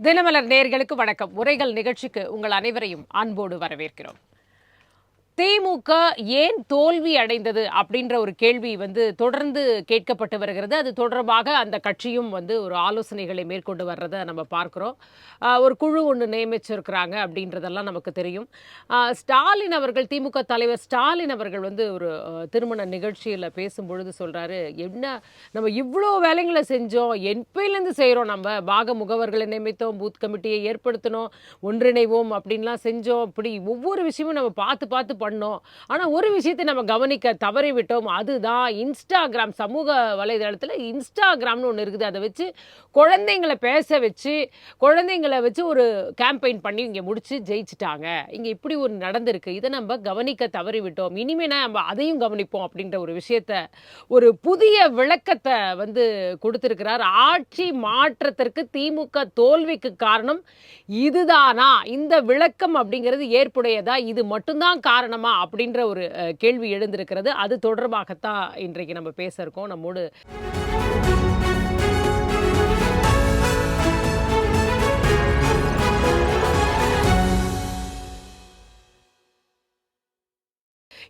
தினமலர் நேயர்களுக்கு வணக்கம். உரைகள் நிகழ்ச்சிக்கு உங்கள் அனைவரையும் அன்போடு வரவேற்கிறோம். திமுக ஏன் தோல்வி அடைந்தது அப்படின்ற ஒரு கேள்வி தொடர்ந்து கேட்கப்பட்டு வருகிறது. அது தொடர்பாக அந்த கட்சியும் ஒரு ஆலோசனைகளை மேற்கொண்டு வர்றதை நம்ம பார்க்கிறோம். ஒரு குழு ஒன்று நியமிச்சிருக்கிறாங்க அப்படின்றதெல்லாம் நமக்கு தெரியும். ஸ்டாலின் அவர்கள், திமுக தலைவர் ஸ்டாலின் அவர்கள் ஒரு திருமண நிகழ்ச்சியில் பேசும்பொழுது சொல்றாரு, என்ன நம்ம இவ்வளோ வேலைகளை செஞ்சோம், எப்பயிலேருந்து செய்கிறோம், நம்ம பாக முகவர்களை நியமித்தோம், பூத் கமிட்டியை ஏற்படுத்தினோம், ஒன்றிணைவோம் அப்படின்லாம் செஞ்சோம், இப்படி ஒவ்வொரு விஷயமும் நம்ம பார்த்து பார்த்து பண்ணோம். ஆனா ஒரு விஷயத்தை நம்ம கவனிக்க தவறிவிட்டோம். அதுதான் இன்ஸ்டாகிராம், சமூக வலைதளத்துல இன்ஸ்டாகிராம்னு ஒண்ணு இருக்குது. அதை வச்சு குழந்தைங்களை பேச வச்சு, குழந்தைங்களை வச்சு ஒரு கேம்பெயின் பண்ணி இங்க முடிச்சு ஜெயிச்சிட்டாங்க. இங்க இப்படி ஒரு நடந்திருக்கு. இதை நம்ம கவனிக்க தவறிவிட்டோம். இனிமே நம்ம அதையும் கவனிப்போம் அப்படின்ற ஒரு விஷயத்த, ஒரு புதிய விளக்கத்தை கொடுத்திருக்கிறார். ஆட்சி மாற்றத்திற்கு திமுக தோல்விக்கு காரணம் இதுதானா? இந்த விளக்கம் அப்படிங்கிறது ஏற்புடையதா? இது மட்டும்தான் காரணமா அப்படின்ற ஒரு கேள்வி எழுந்திருக்கிறது. அது தொடர்பாகத்தான் இன்றைக்கு நம்ம பேச இருக்கோம். நம்மோடு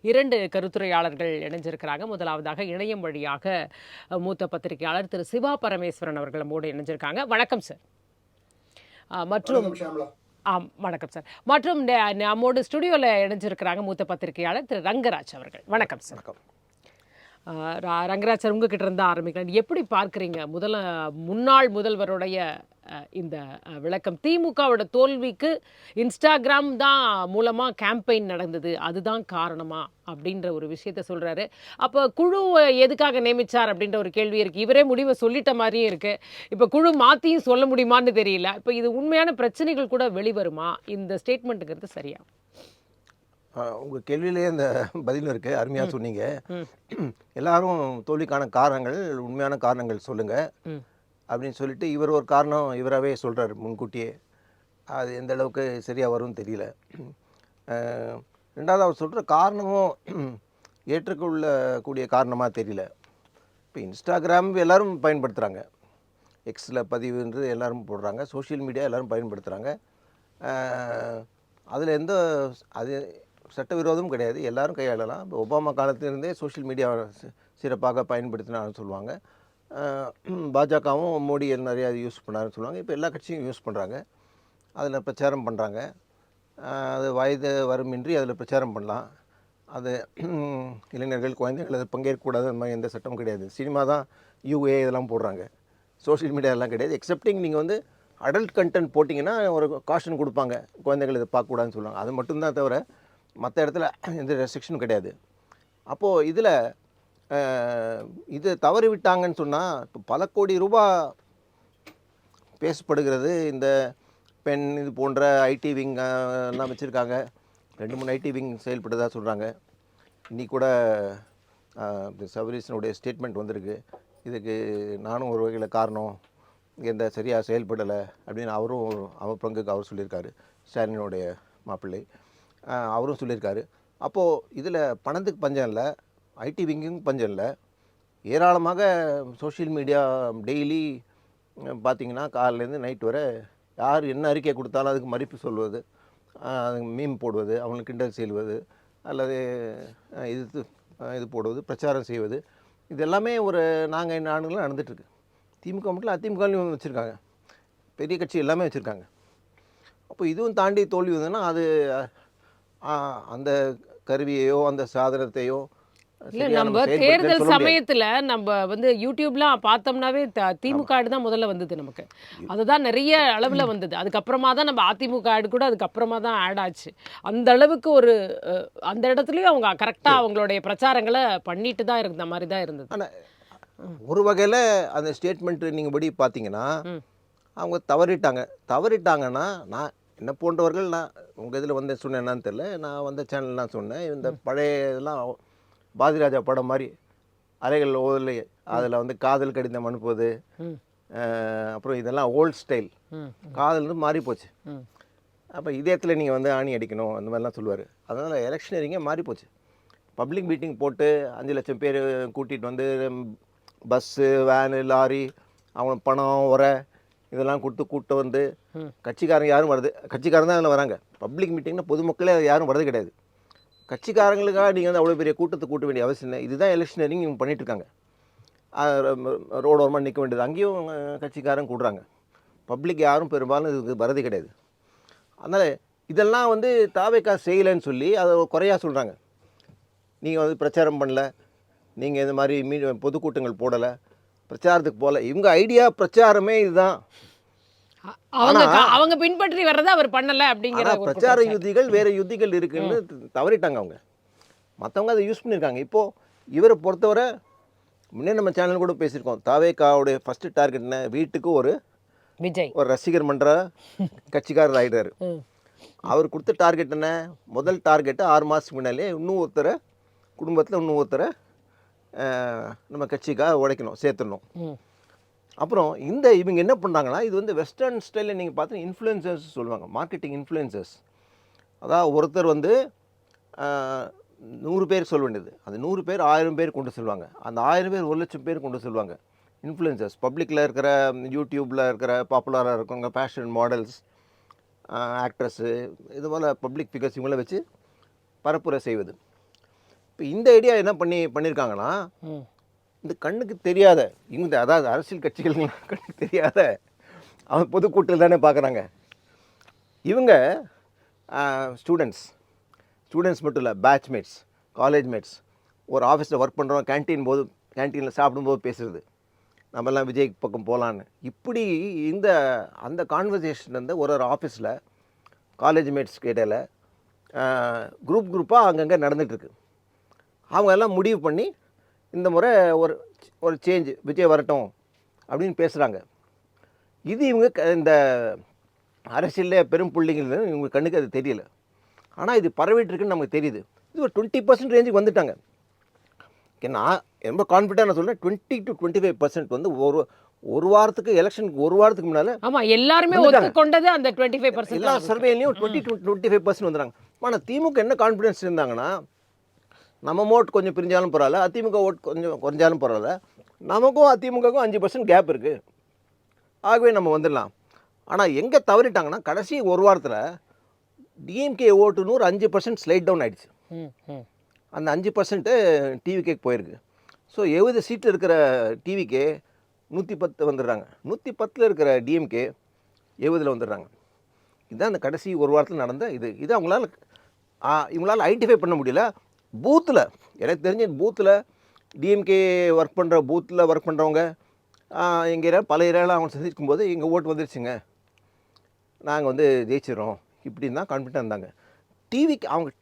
இரண்டு கருத்துரையாளர்கள் இணைஞ்சிருக்கிறாங்க. முதலாவதாக இணையம் வழியாக மூத்த பத்திரிகையாளர் திரு சிவா பரமேஸ்வரன் அவர்கள் நம்மோடு இணைஞ்சிருக்காங்க. வணக்கம் சார். மற்றும் வணக்கம் சார். மற்றும் நம்மோடு ஸ்டுடியோவில் இணைஞ்சிருக்கிறாங்க மூத்த பத்திரிகையாளர் திரு ரங்கராஜ் அவர்கள். வணக்கம் சார். ரங்கராஜ் சார், உங்ககிட்ட இருந்து ஆரம்பிக்கிறேன். எப்படி பார்க்குறீங்க முன்னாள் முதல்வருடைய இந்த விளக்கம்? திமுகவோட தோல்விக்கு இன்ஸ்டாகிராம் தான் மூலமாக கேம்பெயின் நடந்தது, அதுதான் காரணமா அப்படின்ற ஒரு விஷயத்த சொல்கிறாரு. அப்போ குழு எதுக்காக நியமிச்சார் அப்படின்ற ஒரு கேள்வி இருக்குது. இவரே முடிவை சொல்லிட்ட மாதிரியும் இருக்குது. இப்போ குழு மாற்றியும் சொல்ல முடியுமான்னு தெரியல. இப்போ இது உண்மையான பிரச்சனைகள் கூட வெளிவருமா? இந்த ஸ்டேட்மெண்ட்டுங்கிறது சரியா? உங்கள் கேள்வியிலேயே அந்த பதிலும் இருக்குது. அருமையாக சொன்னீங்க. எல்லாரும் தோல்விக்கான காரணங்கள், உண்மையான காரணங்கள் சொல்லுங்கள் அப்படின்னு சொல்லிட்டு இவர் ஒரு காரணம் இவராகவே சொல்கிறார் முன்கூட்டியே. அது எந்த அளவுக்கு சரியாக வரும்னு தெரியல. ரெண்டாவது அவர் சொல்கிற காரணமும் ஏற்றுக்கொள்ளக்கூடிய காரணமாக தெரியல. இப்போ இன்ஸ்டாகிராம் எல்லோரும் பயன்படுத்துகிறாங்க, எக்ஸில் பதிவுன்றது எல்லோரும் போடுறாங்க, சோஷியல் மீடியா எல்லோரும் பயன்படுத்துகிறாங்க. அதில் அது சட்டவிரோதமும் கிடையாது, எல்லோரும் கையாளலாம். இப்போ ஒபாமா காலத்திலிருந்தே சோஷியல் மீடியா சிறப்பாக பயன்படுத்தினான்னு சொல்லுவாங்க. பாஜகவும் மோடி நிறையா யூஸ் பண்ணாருன்னு சொல்லுவாங்க. இப்போ எல்லா கட்சியும் யூஸ் பண்ணுறாங்க, அதில் பிரச்சாரம் பண்ணுறாங்க. அது வயது வரம்பின்றி அதில் பிரச்சாரம் பண்ணலாம். அது இளைஞர்கள், குழந்தைகள் அது பங்கேற்கக்கூடாது, அந்த மாதிரி எந்த சட்டமும் கிடையாது. சினிமா தான் யூஏ இதெல்லாம் போடுறாங்க, சோஷியல் மீடியாலாம் கிடையாது. எக்ஸப்டிங் நீங்கள் அடல்ட் கண்டென்ட் போட்டிங்கன்னா ஒரு காஷன் கொடுப்பாங்க, குழந்தைகள் இதை பார்க்கக்கூடாதுன்னு சொல்லுவாங்க. அது மட்டும்தான் தவிர மற்ற இடத்துல எந்த ரெஸ்ட்ரிக்ஷனும் கிடையாது. அப்போது இதில் இது தவறி விட்டாங்கன்னு சொன்னால் இப்போ பல கோடி ரூபா பேசப்படுகிறது. இந்த பெண் இது போன்ற ஐடி விங் எல்லாம் வச்சுருக்காங்க. 2-3 ஐடி விங் செயல்படுறதா சொல்கிறாங்க. இன்றைக்கி கூட சபரீஷனுடைய ஸ்டேட்மெண்ட் வந்திருக்கு. இதுக்கு நானும் ஒரு வகையில் காரணம், எந்த சரியாக செயல்படலை அப்படின்னு அவர் பங்குக்கு அவர் சொல்லியிருக்காரு. ஸ்டாலினுடைய மாப்பிள்ளை அவரும் சொல்லியிருக்காரு. அப்போது இதில் பணத்துக்கு பஞ்சம் இல்லை, ஐடி விங்கும் பஞ்சம் இல்லை. ஏராளமாக சோஷியல் மீடியா டெய்லி பார்த்திங்கன்னா காலையிலேருந்து நைட் வரை யார் என்ன அறிக்கை கொடுத்தாலும் அதுக்கு மதிப்பு சொல்வது, மீம் போடுவது, அவங்களுக்கு கிண்டல் செய்வது, அல்லது இது போடுவது, பிரச்சாரம் செய்வது, இது எல்லாமே ஒரு நாடுகளும் நடந்துகிட்ருக்கு. திமுக மட்டும் அதிமுகலையும் வச்சுருக்காங்க, பெரிய கட்சி எல்லாமே வச்சுருக்காங்க. அப்போ இதுவும் தாண்டி தோல்வி வந்ததுன்னா அது அந்த கருவியையோ அந்த சாதனத்தையோ நம்ம தேர்தல் சமயத்துல நம்ம யூடியூப்லாம் பார்த்தோம்னாவே திமுக ஆடு தான் முதல்ல வந்தது. நமக்கு அதுதான் நிறைய அளவுல வந்தது. அதுக்கப்புறமா தான் நம்ம அதிமுக ஆடு கூட அதுக்கப்புறமா தான் ஆட் ஆச்சு. அந்த அளவுக்கு அந்த இடத்துலயும் அவங்க கரெக்டா அவங்களுடைய பிரச்சாரங்களை பண்ணிட்டு தான் இருந்த மாதிரி தான் இருந்தது. ஆனால் ஒரு வகையில் அந்த ஸ்டேட்மெண்ட் நீங்கள் படி பார்த்தீங்கன்னா அவங்க தவறிட்டாங்கன்னா, நான் என்ன போன்றவர்கள், நான் உங்கள் இதில் சொன்னேன் என்னன்னு தெரியல, நான் வந்த சேனல்லாம் சொன்னேன், இந்த பழைய இதெல்லாம் பாரதிராஜா படம் மாதிரி அறைகள் ஓதலை, அதில் காதல் கடிதம் அனுப்புவது, அப்புறம் இதெல்லாம் ஓல்ட் ஸ்டைல், காதல் மாறி போச்சு. அப்போ இதயத்தில் நீங்கள் ஆணி அடிக்கணும் அந்த மாதிரிலாம் சொல்லுவார். அதனால் எலெக்ஷனரிங்கே மாறி போச்சு. பப்ளிக் மீட்டிங் போட்டு 5 லட்சம் பேர் கூட்டிகிட்டு பஸ்ஸு, வேனு, லாரி, அவங்க பணம், உரை இதெல்லாம் கொடுத்து கூட்ட வந்து கட்சிக்காரங்க யாரும் வருது, கட்சிக்காரங்க தான் அதில் வராங்க. பப்ளிக் மீட்டிங்னா பொதுமக்களே யாரும் வரது கிடையாது. கட்சிக்காரங்களுக்காக நீங்கள் வந்து அவ்வளோ பெரிய கூட்டத்தை கூட்ட வேண்டிய அவசியம் இல்லை. இதுதான் எலெக்ஷனரிங் இவங்க பண்ணிட்டு இருக்காங்க. ரோடு ஓரமாக நிற்க வேண்டியது, அங்கேயும் கட்சிக்காரங்க கூடுறாங்க. பப்ளிக் யாரும் பெரும்பாலும் இதுக்கு வரது கிடையாது. அதனால் இதெல்லாம் வந்து தாவேக்கா செய்யலைன்னு சொல்லி அதை குறையாக சொல்கிறாங்க. நீங்கள் வந்து பிரச்சாரம் பண்ணல, நீங்கள் இந்த மாதிரி பொதுக்கூட்டங்கள் போடலை, பிரச்சாரத்துக்கு போகல. இவங்க ஐடியா பிரச்சாரமே இதுதான். அவங்க பின்பற்றி வர்றதை அவர் பண்ணல அப்படிங்கிற ஒரு பிரச்சார குற்றச்சாட்டு. யுத்திகள் வேறு யுத்திகள் இருக்குன்னு தவறிட்டாங்க அவங்க. மற்றவங்க அதை யூஸ் பண்ணியிருக்காங்க. இப்போது இவரை பொறுத்தவரை முன்னே நம்ம சேனல் கூட பேசியிருக்கோம். தாவேக்காவுடைய ஃபஸ்ட்டு டார்கெட் என்ன, வீட்டுக்கு ஒரு விஜய் ஒரு ரசிகர் மன்ற கட்சிக்காரர் ஆகிட்டார். அவர் கொடுத்த டார்கெட் என்ன, முதல் டார்கெட்டு 6 மாதத்துக்கு முன்னாலே இன்னும் ஒருத்தரை குடும்பத்தில் இன்னும் ஒருத்தரை நம்ம கட்சிக்காக உழைக்கணும், சேர்த்துடணும். அப்புறம் இவங்க என்ன பண்ணுறாங்கன்னா, இது வந்து வெஸ்டர்ன் ஸ்டைலில் நீங்கள் பார்த்தீங்கன்னா இன்ஃப்ளூயன்சர்ஸ் சொல்லுவாங்க, மார்க்கெட்டிங் இன்ஃப்ளூயன்சர்ஸ். அதாவது ஒருத்தர் வந்து 100 பேர் சொல்ல வேண்டியது, அந்த 100 பேர் 1000 பேர் கொண்டு செல்வாங்க, அந்த 1000 பேர் 1,00,000 பேர் கொண்டு செல்வாங்க. இன்ஃப்ளூயன்சர்ஸ் பப்ளிக்கில் இருக்கிற, யூடியூப்பில் இருக்கிற பாப்புலராக இருக்கவங்க, ஃபேஷன் மாடல்ஸ், ஆக்ட்ரஸ்ஸு, இது போல் பப்ளிக் ஃபிகர்ஸ் இவங்கள வச்சு பரப்புரை செய்வது. இப்போ இந்த ஐடியா என்ன பண்ணியிருக்காங்கன்னா, இந்த கண்ணுக்கு தெரியாத இவங்க, அதாவது அரசியல் கட்சிகள் கண்ணுக்கு தெரியாத அவங்க பொதுக்கூட்டத்தில் தானே பார்க்குறாங்க. இவங்க ஸ்டூடெண்ட்ஸ் மட்டும் இல்லை, பேட்ச்மேட்ஸ், காலேஜ் மேட்ஸ், ஒரு ஆஃபீஸில் ஒர்க் பண்ணுறோம், கேன்டீனில் சாப்பிடும்போது பேசுகிறது, நம்மெல்லாம் விஜய் பக்கம் போகலான்னு. இப்படி அந்த கான்வர்சேஷன் வந்து ஒரு ஆஃபீஸில் காலேஜ் மேட்ஸ் இடையில குரூப்பாக அங்கங்கே நடந்துகிட்ருக்கு. அவங்க எல்லாம் முடிவு பண்ணி இந்த முறை ஒரு சேஞ்ச், விஜய் வரட்டும் அப்படின்னு பேசுகிறாங்க. இது இவங்க இந்த அரசியலில் பெரும் புள்ளிகள் இவங்க கண்ணுக்கு அது தெரியல. ஆனால் இது பரவிட்டுருக்குன்னு நமக்கு தெரியுது. இது ஒரு 20% ரேஞ்சுக்கு வந்துட்டாங்க. நான் ரொம்ப கான்ஃபிடென்ட்டாக நான் சொல்கிறேன், 20 to 25% வந்து ஒரு வாரத்துக்கு, எலெக்ஷனுக்கு ஒரு வாரத்துக்கு முன்னால். ஆமாம், எல்லாருமே ஒத்துக்கொண்டது அந்த 25%. எல்லா சர்வேலையும் 20 to 25% வந்துடுறாங்க. ஆனால் திமுக என்ன கான்ஃபிடென்ஸ் இருந்தாங்கன்னா, நம்ம ஓட்டு கொஞ்சம் பிரிஞ்சாலும் பரவாயில்ல, அதிமுக ஓட்டு கொஞ்சம் குறைஞ்சாலும் பரவாயில்ல, நமக்கும் அதிமுகவுக்கும் 5% கேப் இருக்குது, ஆகவே நம்ம வந்துடலாம். ஆனால் எங்கே தவறிட்டாங்கன்னா, கடைசி ஒரு வாரத்தில் டிஎம்கே ஓட்டுன்னு ஒரு 5% ஸ்லைட் டவுன் ஆகிடுச்சு. அந்த 5% டிவிகேக்கு போயிருக்கு. ஸோ 70 சீட்டில் இருக்கிற டிவிகே 110 வந்துடுறாங்க, 110 இருக்கிற டிஎம்கே 70 வந்துடுறாங்க. இதுதான் அந்த கடைசி ஒரு வாரத்தில் நடந்த இது இவங்களால் ஐடென்டிஃபை பண்ண முடியல. பூத்தில் எனக்கு தெரிஞ்ச பூத்தில் டிஎம்கே ஒர்க் பண்ணுறவங்க எங்கள் பல ஏரியாவில் அவங்க சந்திக்கும் போது எங்கள் ஓட்டு வந்துருச்சுங்க, நாங்கள் வந்து ஜெயிச்சிடறோம், இப்படின்னு தான் கான்ஃபிடென்ட்டாக இருந்தாங்க.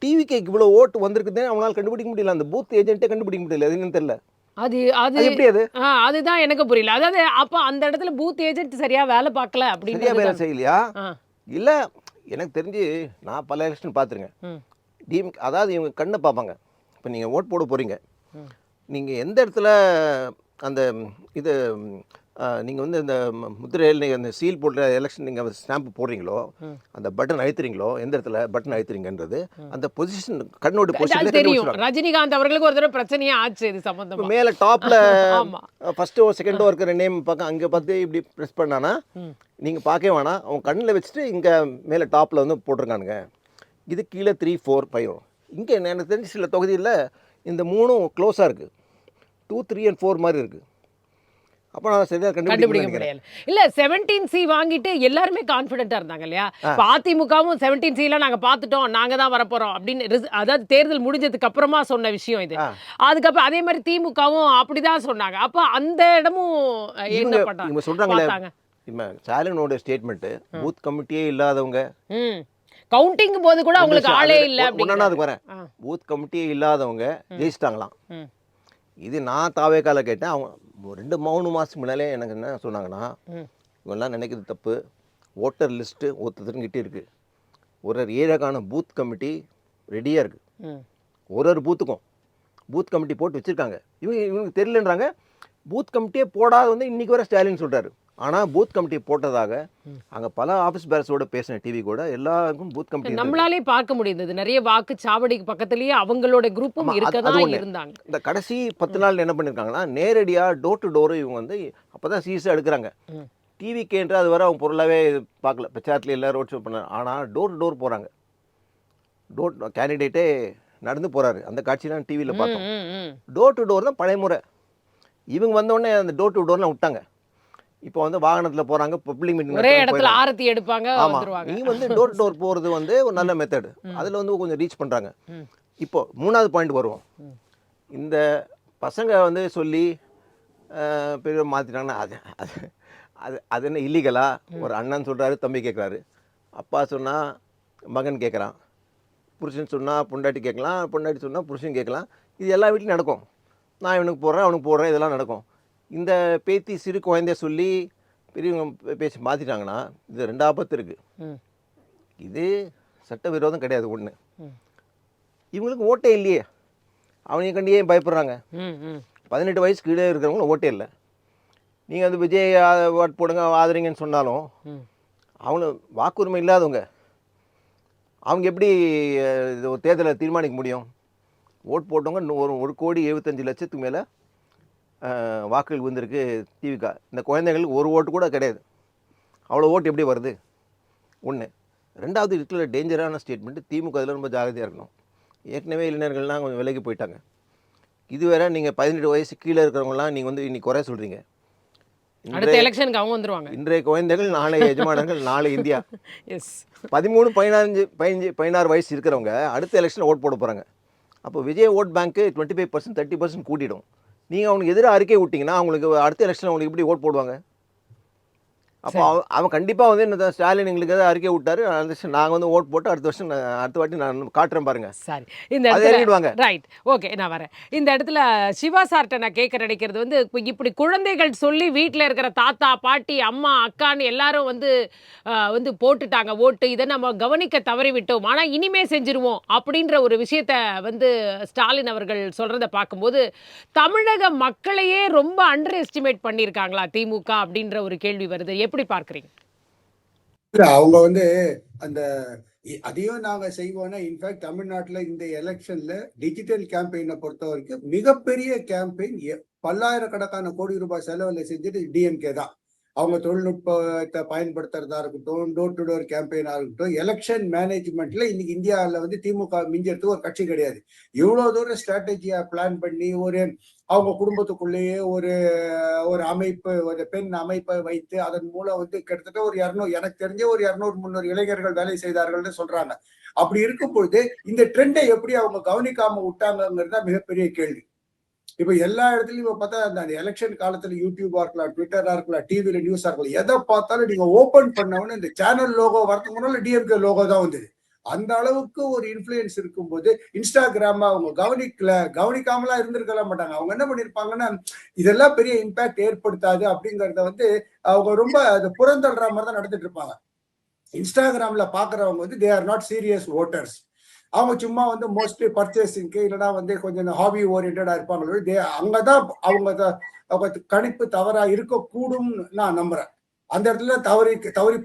டிவிக்கு இவ்வளோ ஓட்டு வந்திருக்குதுன்னு அவங்களால கண்டுபிடிக்க முடியல, அந்த பூத் ஏஜென்ட்டே கண்டுபிடிக்க முடியல. அது என்னன்னு தெரியல. அது எப்படி அதுதான் எனக்கு புரியல. அதாவது அப்போ அந்த இடத்துல பூத் ஏஜென்ட் சரியா வேலை பார்க்கல அப்படின்னு, சரியா வேலை செய்யலையா இல்லை, எனக்கு தெரிஞ்சு நான் பல எலெக்ஷன் பார்த்துருங்க. அதாவது இவங்க கண்ணை பார்ப்பாங்க. இப்போ நீங்கள் ஓட் போட போகிறீங்க, நீங்கள் எந்த இடத்துல அந்த இது நீங்கள் வந்து இந்த முத்திரையில் நீங்கள் அந்த சீல் போடுற எலெக்ஷன் நீங்கள் ஸ்டாம்ப் போடுறீங்களோ, அந்த பட்டன் அழுத்துறீங்களோ, எந்த இடத்துல பட்டன் அழுத்துறீங்கன்றது அந்த பொசிஷன், கண்ணோட பொசிஷன் தெரியும். ரஜினிகாந்த் அவர்களுக்கு ஒரு தடவை பிரச்சனையே ஆச்சு இது சம்பந்தமா. மேலே டாப்பில் ஃபஸ்ட்டோ செகண்டோ இருக்கிற நேம் பார்க்க அங்கே பார்த்து இப்படி ப்ரெஸ் பண்ணானா நீங்கள் பார்க்கவே வேணாம், அவங்க கண்ணில் வச்சுட்டு இங்கே மேலே டாப்பில் வந்து போட்டிருக்கானுங்க. இது கீழே 3, 4, 5 வரும். இங்கே எனக்கு தெரிஞ்ச சில தொகுதியில் இந்த 3 க்ளோஸாக இருக்குது, 2, 3 and 4 மாதிரி இருக்குது. அப்போ நான் சரியாக கண்டுபிடிக்க முடியல. இல்லை, 17C வாங்கிட்டு எல்லாருமே கான்ஃபிடென்ட்டாக இருந்தாங்க இல்லையா? இப்போ அதிமுகவும் 17Cலாம் நாங்கள் பார்த்துட்டோம், நாங்கள் தான் வரப்போகிறோம் அப்படின்னு, அதாவது தேர்தல் முடிஞ்சதுக்கு அப்புறமா சொன்ன விஷயம் இது. அதுக்கப்புறம் அதே மாதிரி திமுகவும் அப்படிதான் சொன்னாங்க. அப்போ அந்த இடமும் என்ன பண்ணாங்க? இவங்க சொல்கிறாங்களே, இப்போ ஸ்டாலினோட ஸ்டேட்மெண்ட்டு, பூத் கமிட்டியே இல்லாதவங்க கவுண்டிங் போது கூட அவங்களுக்கு ஆளே இல்லை அப்படின்னு வரேன், பூத் கமிட்டியே இல்லாதவங்க ஜெயிச்சிட்டாங்களாம். இது நான் தாவேக்கால கேட்டேன். அவங்க 2-3 மாதத்துக்கு முன்னாலே எனக்கு என்ன சொன்னாங்கன்னா, இவங்கெல்லாம் நினைக்கிறது தப்பு, ஓட்டர் லிஸ்ட்டு ஒருத்தருங்கிட்டே இருக்குது, ஒரு ஏரியாக்கான பூத் கமிட்டி ரெடியாக இருக்குது, ஒரு பூத்துக்கும் பூத் கமிட்டி போட்டு வச்சுருக்காங்க. இவங்களுக்கு தெரியலன்றாங்க. பூத் கமிட்டியே போடாத வந்து இன்றைக்கி வர ஸ்டாலின் சொல்கிறாரு. ஆனால் பூத் கமிட்டி போட்டதாக அங்கே பல ஆஃபீஸ் பேரஸோட பேசின டிவி கூட எல்லாருக்கும் பூத் கமிட்டி நம்மளாலே பார்க்க முடியுது. நிறைய வாக்குச்சாவடிக்கு பக்கத்துலேயே அவங்களோட குரூப்பும் இருக்கதான் இருந்தாங்க. இந்த கடைசி 10 நாள் என்ன பண்ணியிருக்காங்கன்னா, நேரடியாக டோர் டு டோர் இவங்க வந்து அப்போ தான் சீரியஸாக எடுக்கிறாங்க. டிவிக்கேன்ற அது வரை அவங்க பொருளாகவே பார்க்கல, பிரச்சாரத்தில் இல்லை, ரோட் ஷோ பண்ண. ஆனால் டோர் டு டோர் போகிறாங்க, கேண்டிடேட்டே நடந்து போகிறாரு. அந்த காட்சிலாம் டிவியில் பார்த்தோம். டோர் டு டோர் தான் பழைய முறை. இவங்க வந்தோடனே அந்த டோர் டு டோர்லாம் விட்டாங்க. இப்போ வந்து வாகனத்தில் போகிறாங்க, பப்ளிக் மீட்டிங் ஒரே இடத்துல ஆரத்தி எடுப்பாங்க, ஆமாம். வந்துருவாங்க. நீ வந்து டோர் டு டோர் போகிறது வந்து ஒரு நல்ல மெத்தடு. அதில் வந்து கொஞ்சம் ரீச் பண்ணுறாங்க. இப்போ 3வது பாயிண்ட் வருவோம். இந்த பசங்க வந்து சொல்லி பெரிய மாற்றிட்டாங்கன்னா அது அது அது அது என்ன இல்லீகலா? ஒரு அண்ணன் சொல்கிறாரு, தம்பி கேட்குறாரு. அப்பா சொன்னால் மகன் கேட்குறான், புருஷன் சொன்னால் பொண்டாட்டி கேட்கலாம், பொண்டாட்டி சொன்னால் புருஷன் கேட்கலாம். இது எல்லா வீட்லையும் நடக்கும். நான் இவனுக்கு போடுறேன், அவனுக்கு போடுறேன், இதெல்லாம் நடக்கும். இந்த பேத்தி சிறு குழந்தைய சொல்லி பெரியவங்க பேசி மாற்றிட்டாங்கன்னா இது 2 ஆபத்து இருக்குது. இது சட்டவிரோதம் கிடையாது ஒன்று. இவங்களுக்கு ஓட்டே இல்லையே, அவனைய கண்டியே பயப்படுறாங்க. 18 வயசு கீழே இருக்கிறவங்களும் ஓட்டே இல்லை. நீங்கள் வந்து விஜய் ஓட் போடுங்க ஆதரிங்கன்னு சொன்னாலும் அவங்க வாக்குரிமை இல்லாதவங்க, அவங்க எப்படி இது ஒரு தேர்தலை தீர்மானிக்க முடியும்? ஓட் போட்டவங்க 1,75,00,000 மேலே வாக்குகள் விழுந்திருக்கு திமுக. இந்த குழந்தைங்களுக்கு ஒரு ஓட்டு கூட கிடையாது. அவ்வளோ ஓட்டு எப்படி வருது? ஒன்று. 2வது இருக்கிற டேஞ்சரான ஸ்டேட்மெண்ட்டு, திமுக இதில் ரொம்ப ஜாகிரதையாக இருக்கணும். ஏற்கனவே இளைஞர்கள்லாம் கொஞ்சம் விலகி போயிட்டாங்க. இது வேற நீங்கள் 18 வயசு கீழே இருக்கிறவங்களாம் நீங்கள் வந்து இன்னைக்கு குறை சொல்கிறீங்க. அடுத்த எலெக்ஷனுக்கு அவங்க வந்துருவாங்க. இன்றைய குழந்தைகள் நாளை எஜமானர்கள், நாளை இந்தியா. எஸ். 13, 15, 16 வயசு இருக்கிறவங்க அடுத்த எலெக்ஷனில் ஓட் போட போகிறாங்க. அப்போ விஜய் ஓட் பேங்க்கு 25%, 30% கூட்டிடும். நீங்கள் அவனுக்கு எதிராக அறிக்கை விட்டிங்கன்னா அவங்களுக்கு அடுத்த எலெக்ஷனில் அவங்களுக்கு எப்படி ஓட் போடுவாங்க? அப்போ அவன் கண்டிப்பாக வந்து என்ன ஸ்டாலின் எங்களுக்கு ஏதாவது அறிக்கை விட்டாரு, அந்த வருஷம் நாங்கள் வந்து ஓட் போட்டு அடுத்த வாட்டி நான் காட்டுறேன் பாருங்க. சரி, இந்த இடத்துல ரைட், ஓகே, நான் வரேன். இந்த இடத்துல சிவா சார்ட்ட நான் கேட்க நினைக்கிறது வந்து, இப்படி குழந்தைகள் சொல்லி வீட்டில் இருக்கிற தாத்தா பாட்டி அம்மா அக்கான்னு எல்லாரும் வந்து வந்து போட்டுட்டாங்க ஓட்டு, இதை நம்ம கவனிக்க தவறிவிட்டோம், ஆனால் இனிமே செஞ்சிருவோம் அப்படின்ற ஒரு விஷயத்த வந்து ஸ்டாலின் அவர்கள் சொல்றதை பார்க்கும்போது தமிழக மக்களையே ரொம்ப அண்டர் எஸ்டிமேட் பண்ணியிருக்காங்களா திமுக அப்படின்ற ஒரு கேள்வி வருது. எப்படி பார்க்குறீங்க? அவங்க வந்து அந்த அதையும் நாங்க செய்வோம்னா, இன்ஃபேக்ட் தமிழ்நாட்டில் இந்த எலெக்ஷன்ல டிஜிட்டல் கேம்பெயினை பொறுத்த வரைக்கும் மிகப்பெரிய கேம்பெயின், பல்லாயிரக்கணக்கான கோடி ரூபாய் செலவில் செஞ்சுட்டு டிஎம்கே தான். அவங்க தொழில்நுட்பத்தை பயன்படுத்துறதா இருக்கட்டும், டோர் டு டோர் கேம்பெயினா இருக்கட்டும், எலெக்ஷன் மேனேஜ்மெண்ட்ல இன்னைக்கு இந்தியாவில் வந்து திமுக மிஞ்சறதுக்கு ஒரு கட்சி கிடையாது. இவ்வளவு தூரம் ஸ்ட்ராட்டஜியா பிளான் பண்ணி அவங்க குடும்பத்துக்குள்ளேயே ஒரு அமைப்பு, ஒரு பெண் அமைப்பை வைத்து அதன் மூலம் வந்து கிட்டத்தட்ட ஒரு 200, எனக்கு தெரிஞ்ச ஒரு 200-300 இளைஞர்கள் வேலை செய்தார்கள்னு சொல்றாங்க. அப்படி இருக்கும் பொழுது இந்த ட்ரெண்டை எப்படி அவங்க கவனிக்காம விட்டாங்கிறது தான் மிகப்பெரிய கேள்வி. இப்ப எல்லா இடத்துலயும் இப்ப பார்த்தா அந்த எலெக்ஷன் காலத்துல யூடியூபா இருக்கலாம், ட்விட்டரா இருக்கலாம், டிவில நியூஸா இருக்கலாம், எதை பார்த்தாலும் நீங்க ஓபன் பண்ணவொன்னு இந்த சேனல் லோகோ வரதுக்கு முன்னால டிஎம்கே லோகோ தான் வந்தது. அந்த அளவுக்கு ஒரு இன்ஃப்ளூயன்ஸ் இருக்கும்போது இன்ஸ்டாகிராம் அவங்க கவனிக்காமலாம் இருந்திருக்கலாம் மாட்டாங்க. அவங்க என்ன பண்ணிருப்பாங்கன்னா, இதெல்லாம் பெரிய இம்பாக்ட் ஏற்படுத்தாது அப்படிங்கறத வந்து அவங்க ரொம்ப அதை புறந்தள்ளுற மாதிரி தான் நடந்துட்டு இருப்பாங்க. இன்ஸ்டாகிராம்ல பாக்குறவங்க வந்து they are not serious voters. அவங்க சும்மா வந்து மோஸ்ட்லி பர்ச்சேசிங்க்கு இல்லைன்னா வந்து கொஞ்சம் ஹாபி ஓரியன்டா இருப்பாங்களோ, அங்கதான் அவங்க கணிப்பு தவறா இருக்கக்கூடும் நான் நம்புறேன். அந்த இடத்துல தவறி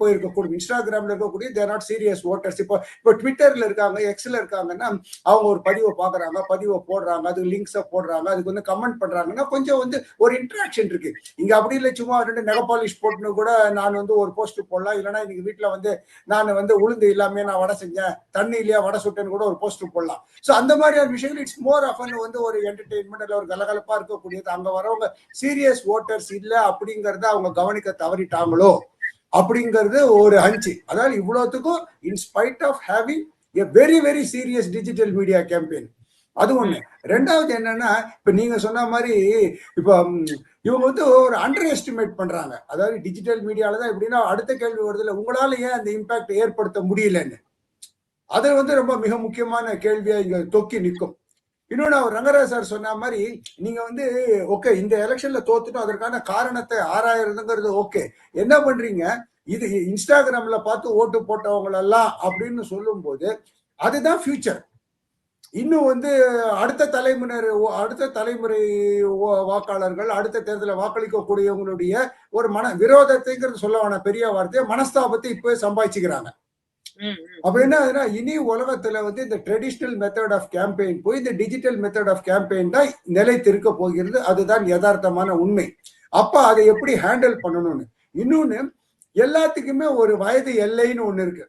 போயிருக்கக்கூடும். இன்ஸ்டாகிராம்ல இருக்கக்கூடிய தேர் நாட் சீரியஸ் ஓட்டர்ஸ். இப்போ ட்விட்டர்ல இருக்காங்க, எக்ஸ்ல இருக்காங்கன்னா அவங்க ஒரு பதிவை பாக்குறாங்க, பதிவை போடுறாங்க, அதுக்கு லிங்க்ஸை போடுறாங்க, அதுக்கு வந்து கமெண்ட் பண்றாங்கன்னா கொஞ்சம் வந்து ஒரு இன்ட்ராக்ஷன் இருக்கு. இங்க அப்படி இல்லை, சும்மா 2 நெகபாலிஷ் போட்டுன்னு கூட நான் வந்து ஒரு போஸ்ட் போடலாம். இல்லைன்னா இன்னைக்கு வீட்டுல வந்து நான் வந்து உளுந்து இல்லாமே நான் வடை செஞ்சேன், தண்ணி இல்லையா வடை சுட்டேன்னு கூட ஒரு போஸ்ட் போடலாம். ஸோ அந்த மாதிரியான விஷயங்கள் இட்ஸ் மோர் ஆஃப் வந்து ஒரு என்டர்டெயின்மெண்ட் இல்லை ஒரு கலகலப்பா இருக்கக்கூடியது. அங்க வரவங்க சீரியஸ் ஓட்டர்ஸ் இல்லை அப்படிங்கறத அவங்க கவனிக்க தவறிட்டாங்க அப்படிங்கிறது ஒரு ஹஞ்சி. அதாவது இவ்வளவுக்கும் in spite of having a very very serious digital media campaign, அது ஒண்ணு. 2வது என்னன்னா, இப்ப நீங்க சொன்ன மாதிரி இப்ப இவங்க வந்து ஒரு அண்டர் எஸ்டிமேட் பண்றாங்க. அதாவது டிஜிட்டல் மீடியாலதான் எப்படின்னா அடுத்த கேள்வி வருது இல்லை, உங்களால ஏன் அந்த இம்பாக்ட் ஏற்படுத்த முடியலன்னு. அது வந்து ரொம்ப மிக முக்கியமான கேள்வியா இங்க தொக்கி நிற்கும். இன்னொன்னு அவர் ரங்கராஜ் சார் சொன்ன மாதிரி, நீங்க வந்து ஓகே இந்த எலெக்ஷன்ல தோத்துட்டோம், அதற்கான காரணத்தை ஆராயறதுங்கிறது ஓகே. என்ன பண்றீங்க, இது இன்ஸ்டாகிராம்ல பார்த்து ஓட்டு போட்டவங்களெல்லாம் அப்படின்னு சொல்லும் போது அதுதான் ஃபியூச்சர். இன்னும் வந்து அடுத்த தலைமுறை வாக்காளர்கள், அடுத்த தேர்தலில் வாக்களிக்கக்கூடியவங்களுடைய ஒரு விரோதத்தைங்கிறது சொல்ல வேணாம், பெரிய வார்த்தையை, மனஸ்தாபத்தை இப்பவே சம்பாதிச்சுக்கிறாங்க. அப்ப என்ன ஆகுதுன்னா, இனி உலகத்துல வந்து இந்த ட்ரெடிஷனல் மெத்தட் ஆஃப் கேம்பெயின் போய் இந்த டிஜிட்டல் மெத்தட் ஆஃப் கேம்பெயின் தான் நிலைத்திருக்க போகிறது. அதுதான் யதார்த்தமான உண்மை. அப்ப அதை எப்படி ஹேண்டில் பண்ணணும்னு இன்னொன்னு, எல்லாத்துக்குமே ஒரு வயது எல்லைன்னு ஒண்ணு இருக்கு.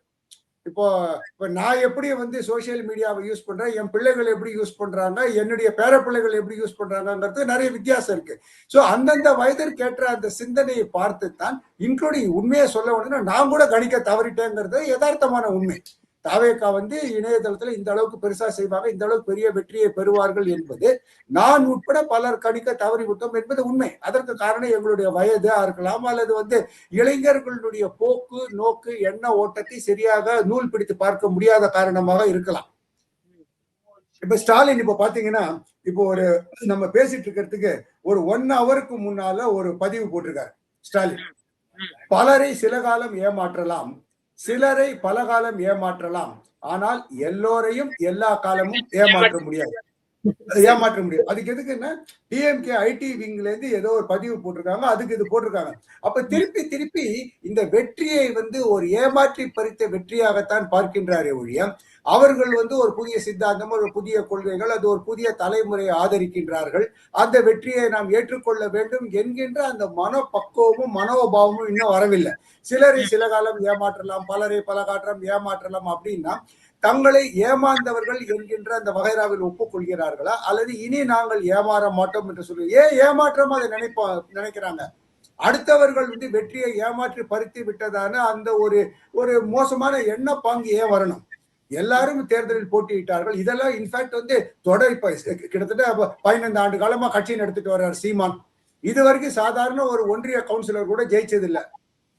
இப்போ இப்ப நான் எப்படி வந்து சோசியல் மீடியாவை யூஸ் பண்றேன், என் பிள்ளைகள் எப்படி யூஸ் பண்றாங்க, என்னுடைய பேர பிள்ளைகள் எப்படி யூஸ் பண்றாங்கங்கிறது நிறைய வித்தியாசம் இருக்கு. சோ அந்தந்த வயதிற்கேற்ற அந்த சிந்தனையை பார்த்து தான், இன்க்ளூடிங் உண்மையை சொல்ல வேணும்னா நான் கூட கணிக்க தவறிட்டேங்கிறது யதார்த்தமான உண்மை. தாவேகா வந்து இணையதளத்துல இந்த அளவுக்கு பெருசா செய்வாங்க, இந்த அளவுக்கு பெரிய வெற்றியை பெறுவார்கள் என்பது நான் உட்பட பலர் கணிக்க தவறிவிட்டோம் என்பது உண்மை. அதற்கு காரணம் எங்களுடைய வயதா இருக்கலாம், அல்லது வந்து இளைஞர்களுடைய போக்கு நோக்கு எண்ண ஓட்டத்தை சரியாக நூல் பிடித்து பார்க்க முடியாத காரணமாக இருக்கலாம். இப்ப ஸ்டாலின் இப்ப பாத்தீங்கன்னா, இப்போ ஒரு நம்ம பேசிட்டு இருக்கிறதுக்கு ஒரு 1 ஹவருக்கு முன்னால ஒரு பதிவு போட்டிருக்காரு ஸ்டாலின். பலரை சில காலம் ஏமாற்றலாம், சிலரை பல காலம் ஏமாற்றலாம், ஆனால் எல்லோரையும் எல்லா காலமும் ஏமாற்ற முடியாது. அதுக்கு எதுக்குன்னா, டிஎம்கே ஐடி விங்ல இருந்து ஏதோ ஒரு பதிவு போட்டிருக்காங்க, அதுக்கு இது போட்டிருக்காங்க. அப்ப திருப்பி திருப்பி இந்த வெற்றியை வந்து ஒரு ஏமாற்றி பறித்த வெற்றியாகத்தான் பார்க்கின்றாரே ஒழிய, அவர்கள் வந்து ஒரு புதிய சித்தாந்தம், ஒரு புதிய கொள்கைகள், அது ஒரு புதிய தலைமுறையை ஆதரிக்கின்றார்கள், அந்த வெற்றியை நாம் ஏற்றுக்கொள்ள வேண்டும் என்கின்ற அந்த மனப்பக்குவமும் மனோபாவமும் இன்னும் வரவில்லை. சிலரை சில காலம் ஏமாற்றலாம், பலரை பல காலம் ஏமாற்றலாம் அப்படின்னா, தங்களை ஏமாந்தவர்கள் என்கின்ற அந்த வகைராவில் ஒப்புக்கொள்கிறார்களா, அல்லது இனி நாங்கள் ஏமாற மாட்டோம் என்று சொல்லி ஏன் ஏமாற்றமா அதை நினைக்கிறாங்க? அடுத்தவர்கள் வந்து வெற்றியை ஏமாற்றி பறித்து விட்டதான அந்த ஒரு மோசமான எண்ண பாங்கு ஏன் வரணும்? எல்லாரும் தேர்தலில் போட்டியிட்டார்கள். இதெல்லாம் இன்ஃபேக்ட் வந்து தொடர் இப்ப கிட்டத்தட்ட 15 ஆண்டு காலமா கட்சி நடத்திட்டு வர்றார் சீமான். இது வரைக்கும் சாதாரண ஒரு ஒன்றிய கவுன்சிலர் கூட ஜெயிச்சது இல்லை.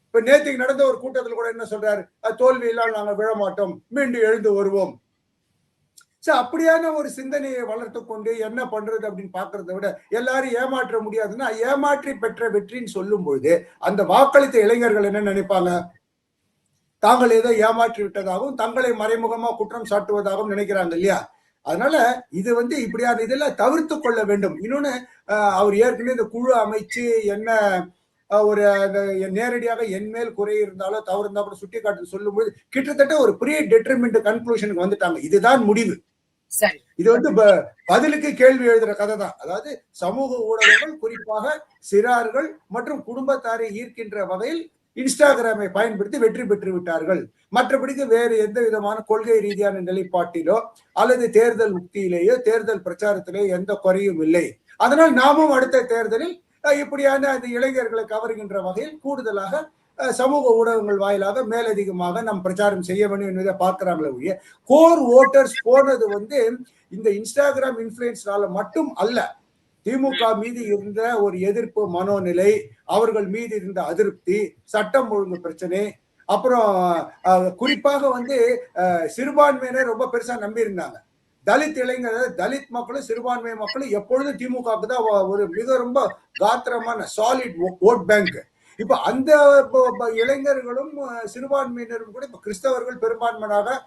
இப்ப நேற்றுக்கு நடந்த ஒரு கூட்டத்தில் கூட என்ன சொல்றாரு, தோல்வியினால் நாங்கள் விழமாட்டோம், மீண்டும் எழுந்து வருவோம். அப்படியான ஒரு சிந்தனையை வளர்த்து கொண்டு என்ன பண்றது அப்படின்னு பாக்குறத விட, எல்லாரும் ஏமாற்ற முடியாதுன்னா, ஏமாற்றி பெற்ற வெற்றின்னு சொல்லும் பொழுது அந்த வாக்களித்த இளைஞர்கள் என்ன நினைப்பாங்க? தாங்கள் ஏதோ ஏமாற்றி விட்டதாகவும் தங்களை மறைமுகமா குற்றம் சாட்டுவதாகவும் நினைக்கிறாங்க இல்லையா? அதனால இது வந்து இப்படியான இதெல்லாம் தவிர்த்து கொள்ள வேண்டும். இன்னொன்னு, அவர் ஏற்கனவே இந்த குழு அமைச்சு என்ன ஒரு நேரடியாக என் மேல் குறை இருந்தாலோ தவறு இருந்தா கூட சுட்டி காட்டு சொல்லும்போது கிட்டத்தட்ட ஒரு ப்ரீ டிட்டர்மின்ட் கன்க்ளூஷனுக்கு வந்துட்டாங்க. இதுதான் முடிவு. இது வந்து பதிலுக்கு கேள்வி எழுதுற கதை தான். அதாவது சமூக ஊடகங்கள் குறிப்பாக சிறார்கள் மற்றும் குடும்பத்தாரை ஈர்க்கின்ற வகையில் இன்ஸ்டாகிராமை பயன்படுத்தி வெற்றி பெற்று விட்டார்கள். மற்றபடிக்கு வேறு எந்த விதமான கொள்கை ரீதியான நிலைப்பாட்டிலோ அல்லது தேர்தல் உத்தியிலேயோ தேர்தல் பிரச்சாரத்திலேயோ எந்த குறையும் இல்லை. அதனால் நாமும் அடுத்த தேர்தலில் இப்படியான அந்த இளைஞர்களை கவர்கின்ற வகையில் கூடுதலாக சமூக ஊடகங்கள் வாயிலாக மேலதிகமாக நம் பிரச்சாரம் செய்ய வேண்டும் என்பதை பார்க்கிறாங்களே ஒழிய, கோர் ஓட்டர்ஸ் போனது வந்து இந்த இன்ஸ்டாகிராம் இன்ஃபுளுன்ஸ்னால மட்டும் அல்ல. திமுக மீது இருந்த ஒரு எதிர்ப்பு மனோநிலை, அவர்கள் மீது இருந்த அதிருப்தி, சட்டம் ஒழுங்கு பிரச்சனை, அப்புறம் குறிப்பாக வந்து சிறுபான்மையினர் ரொம்ப பெருசா நம்பி இருந்தாங்க. தலித் இளைஞர், தலித் மக்களும் சிறுபான்மை மக்களும் எப்பொழுதும் திமுகவுக்கு தான் ஒரு மிக ரொம்ப காத்திரமான சாலிட் ஓட் பேங்க். இப்ப அந்த இளைஞர்களும் சிறுபான்மையினரும் கூட இப்ப கிறிஸ்தவர்கள் பெரும்பான்மையாக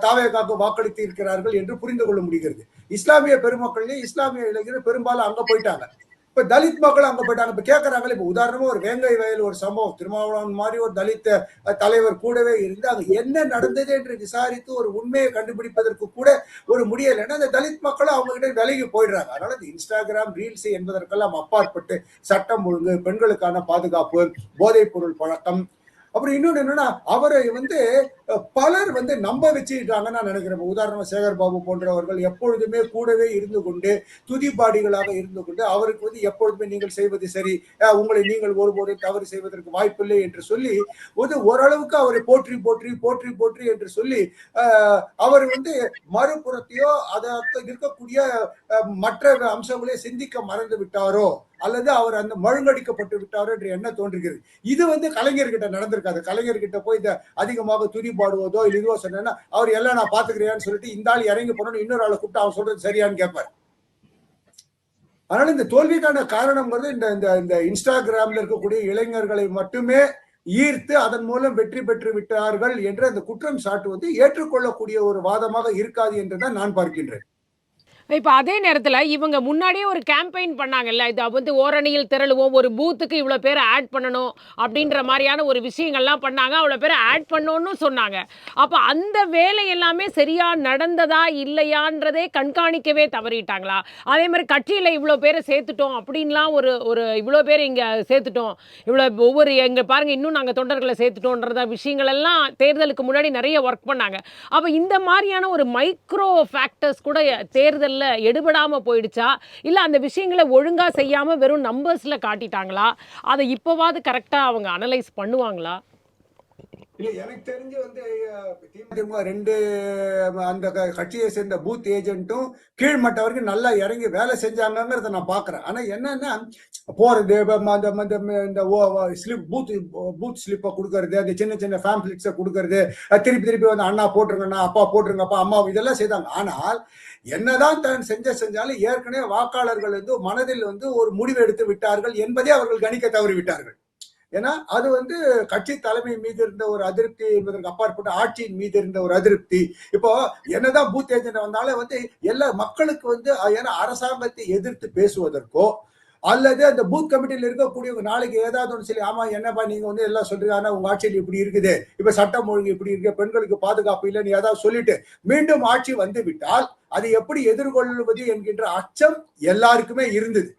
தாவேகாவுக்கு வாக்களித்து இருக்கிறார்கள் என்று புரிந்து கொள்ள முடிகிறது. இஸ்லாமிய பெருமக்களே இஸ்லாமிய இளைஞர்கள் பெரும்பாலும் அங்க போயிட்டாங்க. இப்ப தலித் மக்கள் அங்க போயிட்டாங்க. இப்ப கேட்கறாங்களே, இப்ப உதாரணமா ஒரு வேங்கை வயல் ஒரு சம்பவம், திருமாவளவன் மாதிரி ஒரு தலித் தலைவர் கூடவே இருந்து அங்க என்ன நடந்தது என்று விசாரித்து ஒரு உண்மையை கண்டுபிடிப்பதற்கு கூட ஒரு முடியலைன்னா அந்த தலித் மக்களும் அவங்க கிட்ட விலகி போயிடுறாங்க. அதனால இந்த இன்ஸ்டாகிராம் ரீல்ஸ் என்பதற்கெல்லாம் அப்பாற்பட்டு சட்டம் ஒழுங்கு, பெண்களுக்கான பாதுகாப்பு, போதைப் பொருள் பழக்கம், அப்புறம் இன்னொன்னு என்னன்னா, அவரை வந்து பலர் வந்து நம்ப வச்சுட்டாங்கன்னு நான் நினைக்கிறேன். உதாரணமா சேகர் பாபு போன்றவர்கள் எப்பொழுதுமே கூடவே இருந்து கொண்டு துதிபாடிகளாக இருந்து கொண்டு அவருக்கு வந்து எப்பொழுதுமே நீங்கள் செய்வது சரி, உங்களை நீங்கள் ஒருபோதும் தவறு செய்வதற்கு வாய்ப்பில்லை என்று சொல்லி ஓரளவுக்கு அவரை போற்றி போற்றி போற்றி போற்றி என்று சொல்லி அவர் வந்து மறுபுறத்தையோ அதற்கு இருக்கக்கூடிய மற்ற அம்சங்களே சிந்திக்க மறந்து விட்டாரோ அல்லது அவர் அந்த மழுங்கடிக்கப்பட்டு விட்டாரோ என்று என்ன தோன்றுகிறது. இது வந்து கலைஞர்கிட்ட நடந்திருக்காது. கலைஞர்கிட்ட போய் இந்த அதிகமாக துதி பாடுவதோ இல்லை இதுவோ சொன்னா அவர் எல்லாம் நான் பாத்துக்கிறேன்னு சொல்லிட்டு இந்த ஆள் இறங்கி போனோம்னு இன்னொரு ஆளை கூப்பிட்டு அவன் சொல்றது சரியான்னு கேட்பார். அதனால இந்த தோல்விக்கான காரணம்ங்கிறது இந்த இன்ஸ்டாகிராம்ல இருக்கக்கூடிய இளைஞர்களை மட்டுமே ஈர்த்து அதன் மூலம் வெற்றி பெற்று விட்டார்கள் என்று அந்த குற்றம் சாட்டுவது ஏற்றுக்கொள்ளக்கூடிய ஒரு வாதமாக இருக்காது என்றுதான் நான் பார்க்கின்றேன். இப்ப அதே நேரத்துல இவங்க முன்னாடியே ஒரு கேம்பெயின் பண்ணாங்கல்ல, இது வந்து ஓரணியில் திரளுவோம், ஒரு பூத்துக்கு இவ்ளோ பேர ஆட் பண்ணணும் அப்படின்ற மாரியான ஒரு விஷயங்கள்லாம் பண்ணாங்க. அவ்ளோ பேர ஆட் பண்ணோம்னு சொன்னாங்க. அப்ப அந்த வேலை எல்லாமே சரியா நடந்ததா, இல்லையான்றதே கண்காணிக்கவே தவறிட்டாங்களா? அதே மாரி கட்சியில இவ்ளோ பேர சேர்த்துட்டோம் அப்படின்லாம் ஒரு ஒரு இவ்ளோ பேர இங்க சேர்த்துட்டோம். இவ்ளோ ஒவ்வொரு எங்க பாருங்க இன்னும் நாங்க தொண்டர்கள சேர்த்துட்டோம்ன்றத விஷயங்கள் எல்லாம் தேர்தலுக்கு முன்னாடி நெறைய ஒர்க் பண்ணாங்க. அப்ப இந்த மாரியான ஒரு மைக்ரோ ஃபேக்டர்ஸ் கூட தேர்தல்ல எடுபடாம போயிடுச்சா? இல்ல அந்த விஷயங்கள ஒழுங்கா செய்யாம வெறும் நம்பர்ஸ்ல காட்டிட்டாங்களா? அத இப்பவாவது கரெக்ட்டா அவங்க அனலைஸ் பண்ணுவாங்களா? இல்ல எனக்கு தெரிஞ்சு வந்து திமுக 2 அந்த கட்சியை சேர்ந்த பூத் ஏஜென்ட்டும் கீழ்மட்ட வரைக்கும் நல்லா இறங்கி வேலை செஞ்சாங்கங்கிறத நான் பாக்குறேன். ஆனா என்னன்னா போறது இந்த ஸ்லிப் பூத் ஸ்லிப்பை கொடுக்கறது, அந்த சின்ன சின்ன ஃபேம்ப்ளெட்ஸை கொடுக்கறது, திருப்பி திருப்பி வந்து அண்ணா போட்டுருங்கண்ணா, அப்பா போட்டுருங்கப்பா, அம்மா, இதெல்லாம் செய்தாங்க. ஆனால் என்னதான் தான் செஞ்சாலும் ஏற்கனவே வாக்காளர்கள் வந்து மனதில் வந்து ஒரு முடிவு எடுத்து விட்டார்கள் என்பதை அவர்கள் கணிக்க தவறி விட்டார்கள். ஏன்னா அது வந்து கட்சி தலைமை மீது இருந்த ஒரு அதிருப்தி என்பதற்கு அப்பாற்பட்ட ஆட்சியின் மீது இருந்த ஒரு அதிருப்தி. இப்போ என்னதான் பூத் ஏஜென்ட் வந்தாலும் வந்து எல்லா மக்களுக்கு வந்து ஏன்னா அரசாங்கத்தை எதிர்த்து பேசுவதற்கோ அல்லது அந்த பூத் கமிட்டியில் இருக்கக்கூடியவங்க நாளைக்கு ஏதாவது ஒன்று சொல்லி, ஆமா என்னப்பா நீங்க வந்து எல்லாம் சொல்றீங்க, ஆனா உங்க ஆட்சியில் இப்படி இருக்குது, இப்ப சட்டம் ஒழுங்கு இப்படி இருக்கு, பெண்களுக்கு பாதுகாப்பு இல்லைன்னு ஏதாவது சொல்லிட்டு மீண்டும் ஆட்சி வந்து விட்டால் அதை எப்படி எதிர்கொள்வது என்கின்ற அச்சம் எல்லாருக்குமே இருந்தது.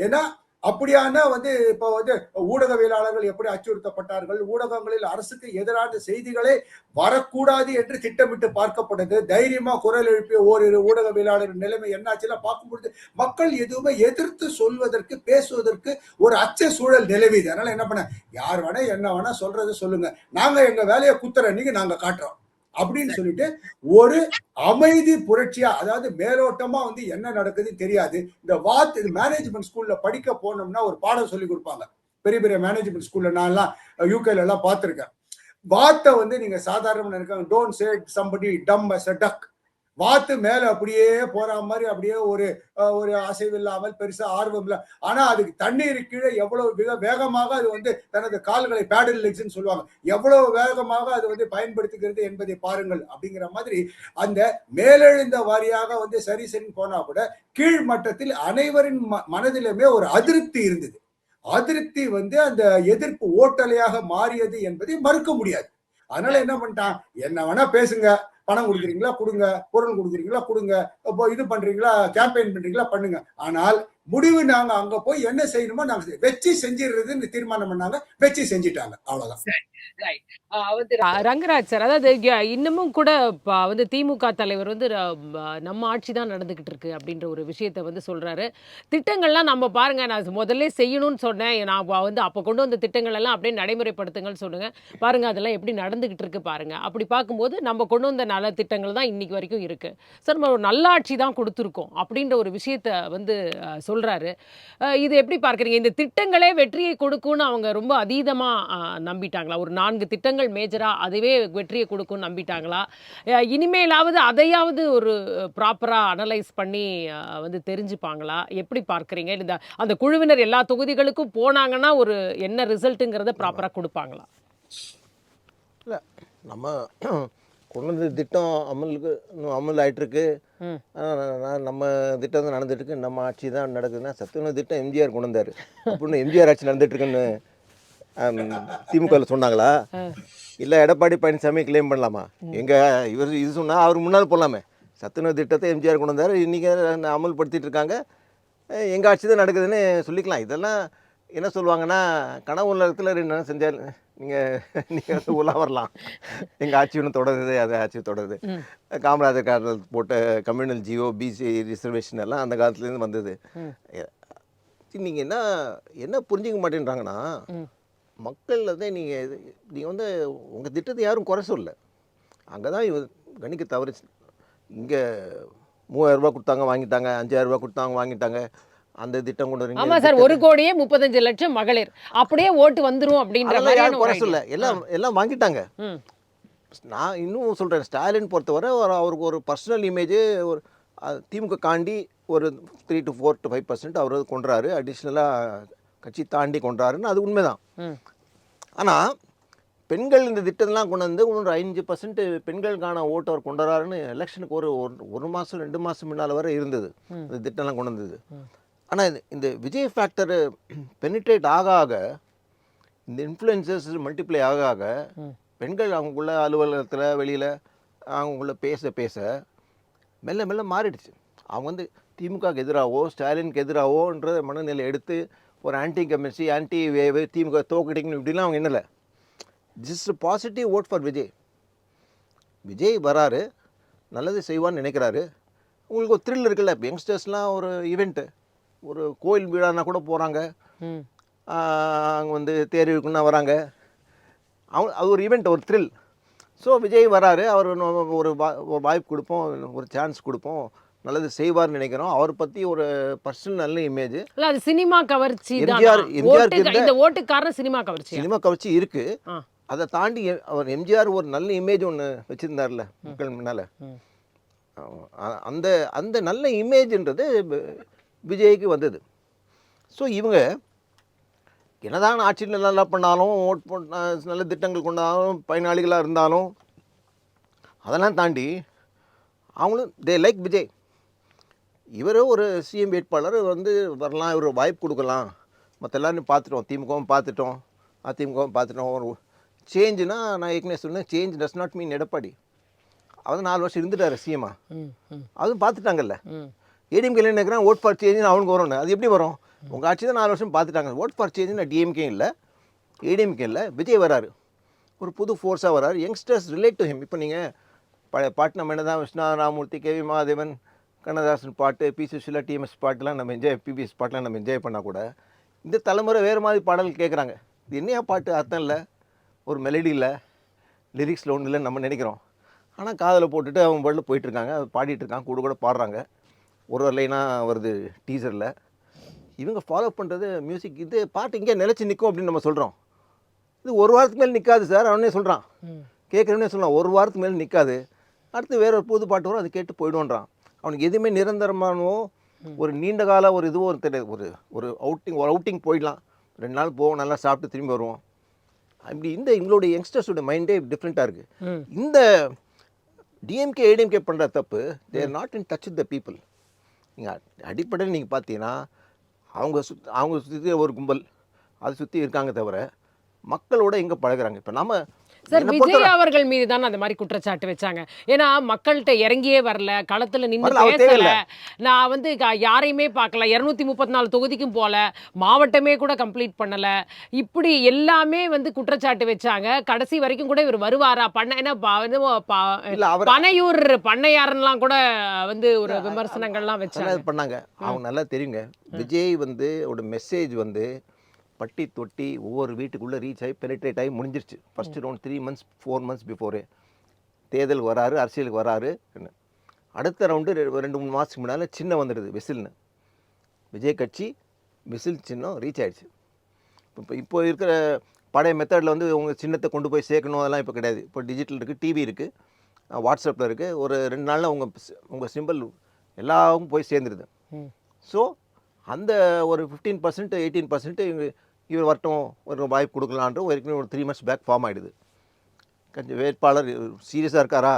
ஏன்னா அப்படியான வந்து இப்ப வந்து ஊடகவியலாளர்கள் எப்படி அச்சுறுத்தப்பட்டார்கள், ஊடகங்களில் அரசுக்கு எதிரான செய்திகளே வரக்கூடாது என்று திட்டமிட்டு பார்க்கப்படுது. தைரியமா குரல் எழுப்பிய ஓரிரு ஊடகவியலாளர் நிலைமை என்னாச்சுன்னா பார்க்கும்பொழுது மக்கள் எதுவுமே எதிர்த்து சொல்வதற்கு பேசுவதற்கு ஒரு அச்ச சூழல் நிலவிது. அதனால என்ன பண்ண, யார் வேணா என்ன வேணா சொல்றது சொல்லுங்க, நாங்க எங்க வேலையை குத்துற அன்னைக்கு நாங்க காட்டுறோம் அப்படின்னு சொல்லிட்டு ஒரு அமைதி புரட்சியா, அதாவது மேலோட்டமா வந்து என்ன நடக்குதுன்னு தெரியாது. இந்த வாத் மேனேஜ்மெண்ட் ஸ்கூல்ல படிக்க போனோம்னா ஒரு பாடம் சொல்லி கொடுப்பாங்க. பெரிய பெரிய மேனேஜ்மெண்ட் ஸ்கூல்ல நான் எல்லாம் யூகேல எல்லாம் பார்த்திருக்கேன். வாத்தை வந்து நீங்க சாதாரணமா நினைக்காங்க, டோன்ட் சே சம்படி டம் அஸ் a duck. வாத்து மேல அப்படியே போற மாதிரி அப்படியே ஒரு அசைவு இல்லாமல் பெருசா ஆர்வம் இல்லை. ஆனா அதுக்கு தண்ணீர் கீழே எவ்வளவு வேகமாக அது வந்து தனது கால்களை பேடல் லெக்ஸ்ன்னு சொல்லுவாங்க, எவ்வளவு வேகமாக அது வந்து பயன்படுத்துகிறது என்பதை பாருங்கள் அப்படிங்கிற மாதிரி அந்த மேலெழுந்த வாரியாக வந்து சரி சரி போனா கூட கீழ் மட்டத்தில் அனைவரின் மனதிலுமே ஒரு அதிருப்தி இருந்தது. அதிருப்தி வந்து அந்த எதிர்ப்பு ஓட்டலையாக மாறியது என்பதை மறுக்க முடியாது. அதனால என்ன பண்ணிட்டான், என்ன வேணா பேசுங்க, பணம் கொடுக்குறீங்களா கொடுங்க, பொருள் கொடுக்குறீங்களா கொடுங்க, இப்போ இது பண்றீங்களா, கேம்பெயின் பண்றீங்களா பண்ணுங்க, ஆனால் முடிவு நாங்க அங்க போய் என்ன செய்யணுமோ நாங்க வச்சு செஞ்சிடுறதுன்னு தீர்மானம் பண்ணாங்க, வச்சு செஞ்சிட்டாங்க, அவ்வளவுதான். வந்து ரங்கராஜ் சார், அதாவது இன்னமும் கூட வந்து திமுக தலைவர் வந்து நம்ம ஆட்சி தான் நடந்துகிட்டு இருக்கு அப்படின்ற ஒரு விஷயத்த வந்து சொல்றாரு. திட்டங்கள்லாம் நம்ம பாருங்க, நான் முதல்ல செய்யணும்னு சொன்னேன், நான் வந்து அப்போ கொண்டு வந்த திட்டங்கள் எல்லாம் அப்படியே நடைமுறைப்படுத்துங்கன்னு சொல்லுங்க, பாருங்க அதெல்லாம் எப்படி நடந்துகிட்டு இருக்கு பாருங்க. அப்படி பார்க்கும்போது நம்ம கொண்டு வந்த நல திட்டங்கள் தான் இன்னைக்கு வரைக்கும் இருக்கு. சார் நம்ம ஒரு நல்லாட்சி தான் கொடுத்துருக்கோம் அப்படின்ற ஒரு விஷயத்த வந்து சொல்றாரு. இது எப்படி பார்க்குறீங்க? இந்த திட்டங்களே வெற்றியை கொடுக்கும்னு அவங்க ரொம்ப அதீதமா நம்பிட்டாங்களா? ஒரு 4 திட்டங்கள் மேஜரா அதுவே வெற்றியை கொடுக்கும்னு நம்பிட்டாங்களா? இனிமேலாவது அதையாவது ஒரு ப்ராப்பரா அனலைஸ் பண்ணி வந்து தெரிஞ்சுப்பாங்களா? எப்படி பார்க்குறீங்க? இந்த அந்த குழுவினர் எல்லா தொகுதிகளுக்கும் போனாங்கன்னா ஒரு என்ன ரிசல்ட்டுங்கிறத ப்ராப்பரா குடுப்பாங்களா? இல்லை, நம்ம கொண்டு வந்த திட்டம் அமலுக்கு இன்னும் அமல் ஆகிட்டுருக்கு. ம். நம்ம திட்டம் தான் நடந்துட்டுருக்கு, நம்ம ஆட்சி தான் நடக்குதுன்னா சத்துணவு திட்டம் எம்ஜிஆர் கொண்டு வந்தார் அப்படின்னு எம்ஜிஆர் ஆட்சி நடந்துட்டுருக்குன்னு திமுகவில் சொன்னாங்களா? இல்லை எடப்பாடி பழனிசாமி கிளைம் பண்ணலாமா? எங்கள் இவர் இது சொன்னால் அவர் முன்னால் போடலாமே. சத்துணவு திட்டத்தை எம்ஜிஆர் கொண்டு வந்தார், இன்றைக்கி அமல்படுத்திட்டு இருக்காங்க, எங்கள் ஆட்சி தான் நடக்குதுன்னு சொல்லிக்கலாம். இதெல்லாம் என்ன சொல்லுவாங்கன்னா, கனவு உலகத்தில் 2 நாள் செஞ்சால் நீங்கள் வந்து உலா வரலாம், எங்கள் ஆட்சி ஒன்று தொடருது, அது ஆட்சி தொடருது. காமராஜர் காலத்தில் போட்ட கம்யூனல் ஜியோ, பிசி ரிசர்வேஷன் எல்லாம் அந்த காலத்துலேருந்து வந்தது. நீங்கள் என்ன புரிஞ்சிக்க மாட்டேன்றாங்கன்னா, மக்கள் வந்து நீங்கள் வந்து உங்கள் திட்டத்தை யாரும் குறை சொல்ல, அங்கே தான் இவர் கணிக்க தவறிச்சு. இங்கே 3000 ரூபா கொடுத்தாங்க வாங்கிட்டாங்க, 5000 ரூபா கொடுத்தாங்க வாங்கிட்டாங்க, அந்த திட்டம் கொண்டு வரீங்க. ஆமா சார், 1,35,00,000 மகளிர் அப்படியே ஓட்டு வந்துரும் அப்படின்ற மாதிரி யாரும் குறை சொல்ல, எல்லாம் வாங்கிட்டாங்க. நான் இன்னும் சொல்கிறேன், ஸ்டாலின் பொறுத்தவரை அவருக்கு ஒரு பர்சனல் இமேஜ் ஒரு திமுக காண்டி ஒரு 3 to 4 to 5% அவர் கொண்டுறாரு, அடிஷ்னலாக கட்சி தாண்டி கொண்டாருன்னு அது உண்மைதான். ஆனால் பெண்கள் இந்த திட்டத்தெல்லாம் கொண்டு வந்து ஒரு 5% பெண்களுக்கான ஓட்டு அவர் கொண்டு வராருன்னு எலெக்ஷனுக்கு ஒரு மாதம் 2 மாதம் முன்னால் வரை இருந்தது இந்த திட்டம்லாம் கொண்டு வந்தது. ஆனால் இந்த விஜய் ஃபேக்டர் பெனிட்ரேட் ஆக ஆக இந்த இன்ஃப்ளூயன்சஸ் மல்டிப்ளை ஆக ஆக பெண்கள் அவங்களுக்குள்ள அலுவலகத்தில் வெளியில் அவங்களுக்குள்ள பேச பேச மெல்ல மெல்ல மாறிடுச்சு. அவங்க வந்து திமுகவுக்கு எதிராகவோ ஸ்டாலினுக்கு எதிராகவோன்ற மனநிலை எடுத்து ஒரு anti communist anti wave DMK தோக்கடிக்கணும் இப்படிலாம் அவங்க என்னலை. Just positive vote for Vijay. Vijay வராரு, நல்லது செய்வான்னு நினைக்கிறாரு. உங்களுக்கு ஒரு த்ரில் இருக்குல்ல. இப்போ யங்ஸ்டர்ஸ்லாம் ஒரு ஈவெண்ட்டு, ஒரு கோயில் வீடானா கூட போகிறாங்க, அங்கே வந்து தேர் இருக்குன்னா வராங்க. அது ஒரு ஈவெண்ட், ஒரு த்ரில். ஸோ விஜய் வராரு, அவர் ஒரு வாய்ப்பு கொடுப்போம், ஒரு சான்ஸ் கொடுப்போம், நல்லது செய்வார்னு நினைக்கிறோம். அவரை பற்றி ஒரு பர்சனல் நல்ல இமேஜ். இல்ல அது சினிமா கவர்ச்சி தான். இந்த ஓட்டுக்கு காரணம் சினிமா கவர்ச்சி. சினிமா கவர்ச்சி இருக்கு. அதை தாண்டி அவர் எம்ஜிஆர் ஒரு நல்ல இமேஜ் ஒன்று வச்சுருந்தார்ல மக்கள் முன்னால். அந்த அந்த நல்ல இமேஜ்ன்றது விஜய்க்கு வந்தது. ஸோ இவங்க என்னதான் ஆட்சியில் நல்லா பண்ணாலும் ஓட் போட்ட நல்ல திட்டங்கள் கொண்டாலும் பயனாளிகளாக இருந்தாலும் அதெல்லாம் தாண்டி அவங்களும் தே லைக் விஜய். இவர் ஒரு சிஎம் வேட்பாளர் வந்து வரலாம், இவர் வாய்ப்பு கொடுக்கலாம். மற்ற எல்லாரும் பார்த்துட்டோம், திமுகவும் பார்த்துட்டோம், அதிமுகவும் பார்த்துட்டோம். ஒரு சேஞ்சுனா நான் ஏற்கனவே சொன்னேன், change does not mean Edappadi. அவர் 4 வருஷம் இருந்துட்டார் சிஎம்மா, அதுவும் பார்த்துட்டாங்கல்ல. ஏடிஎம்கே நினைக்கிறேன் ஓட் ஃபார் சேஞ்சுன்னு அவனுக்கு வரணும். அது எப்படி வரும்? உங்கள் ஆட்சி தான் 4 வருஷம் பார்த்துட்டாங்க. ஓட் ஃபார் சேஞ்சுன்னு டிஎம்கே இல்லை, ஏடிஎம்கே இல்லை, விஜய் வராரு, ஒரு புது ஃபோர்ஸாக வராரு. Youngsters relate to him. இப்போ நீங்கள் பழைய பாட்டு நம்ம என்ன தான் விஷ்ணா ராமூர்த்தி, கேவி மகாதேவன், கண்ணதாசன் பாட்டு, பி சுஷிலா, டிஎம்எஸ் பாட்டுலாம் நம்ம பிபிஎஸ் பாட்டெலாம் நம்ம என்ஜாய் பண்ணால் கூட இந்த தலைமுறை வேறு மாதிரி பாடல் கேட்குறாங்க. இது என்னையா பாட்டு, அர்த்தம் இல்லை, ஒரு மெலடி இல்லை, லிரிக்ஸில் ஒன்றும் இல்லைன்னு நம்ம நினைக்கிறோம். ஆனால் காதில் போட்டுட்டு அவங்க பாட்டில் போயிட்டுருக்காங்க, அது பாடிட்டுருக்காங்க, கூட பாடுறாங்க. ஒரு லைனாக வருது டீசரில். இவங்க ஃபாலோ பண்ணுறது மியூசிக். இது பாட்டு இங்கே நிலச்சி நிற்கும் அப்படின்னு நம்ம சொல்கிறோம். இது ஒரு வாரத்துக்கு மேலே நிற்காது சார். அவனே சொல்கிறான், கேட்குறவனே சொல்லலாம், ஒரு வாரத்துக்கு மேலே நிற்காது, அடுத்து வேற ஒரு புது பாட்டு வரும், அது கேட்டு போய்டுவோன்றான். அவனுக்கு எதுவுமே நிரந்தரமானவோ ஒரு நீண்ட கால ஒரு இதுவோ தெரியாது. ஒரு அவுட்டிங் போயிடலாம், 2 நாள் போவோம், நல்லா சாப்பிட்டு திரும்பி வருவோம். அப்படி எங்களுடைய யங்ஸ்டர்ஸோட மைண்டே டிஃப்ரெண்ட்டாக இருக்குது. இந்த டிஎம்கே ஏடிஎம்கே பண்ணுற தப்பு, தே are not in touch with the people. நீங்கள் அடிப்படையில் நீங்கள் பார்த்தீங்கன்னா அவங்க சுற்றி ஒரு கும்பல் அதை சுற்றி இருக்காங்க தவிர மக்களோட எங்கே பழகுறாங்க. இப்போ நம்ம சார் விஜய் அவர்கள் மீது தான் அந்த மாதிரி குற்றச்சாட்டு வச்சாங்க. ஏன்னா மக்கள்கிட்ட இறங்கியே வரல, களத்துல நின்று பேசல, நான் வந்து யாரையுமே பார்க்கல, 234 தொகுதிக்கும் போல, மாவட்டமே கூட கம்ப்ளீட் பண்ணல, இப்படி எல்லாமே வந்து குற்றச்சாட்டு வச்சாங்க. கடைசி வரைக்கும் கூட இவர் வருவாரா பனையூர் பண்ணையாரெல்லாம் கூட வந்து ஒரு விமர்சனங்கள்லாம் வச்சாங்க பண்ணாங்க. அவங்க நல்லா தெரியுங்க. விஜய் வந்து ஒரு மெசேஜ் வந்து பட்டி தொட்டி ஒவ்வொரு வீட்டுக்குள்ளே ரீச் ஆகி பெனிட்ரேட் ஆகி முடிஞ்சிருச்சு. First round 3 months 4 months before தேர்தலுக்கு வராரு, அரசியலுக்கு வராரு. அடுத்த ரவுண்டு 2-3 மாதத்துக்கு முன்னால் சின்னம் வந்துடுது, விசில்னு. விஜய் கட்சி விசில் சின்னம் ரீச் ஆகிடுச்சு. இப்போ இருக்கிற பழைய மெத்தடில் வந்து உங்கள் சின்னத்தை கொண்டு போய் சேர்க்கணும், அதெல்லாம் இப்போ கிடையாது. இப்போ டிஜிட்டல் இருக்குது, டிவி இருக்குது, வாட்ஸ்அப்பில் இருக்குது. ஒரு 2 நாளில் உங்கள் சிம்பிள் எல்லாருக்கும் போய் சேர்ந்துருது. ஸோ அந்த ஒரு 15% 18% இவர் வரட்டும், ஒரு வாய்ப்பு கொடுக்கலான்ற ஏற்கனவே ஒரு 3 months பேக் ஃபார்ம் ஆகிடுது. கொஞ்சம் வேட்பாளர் சீரியஸாக இருக்காரா,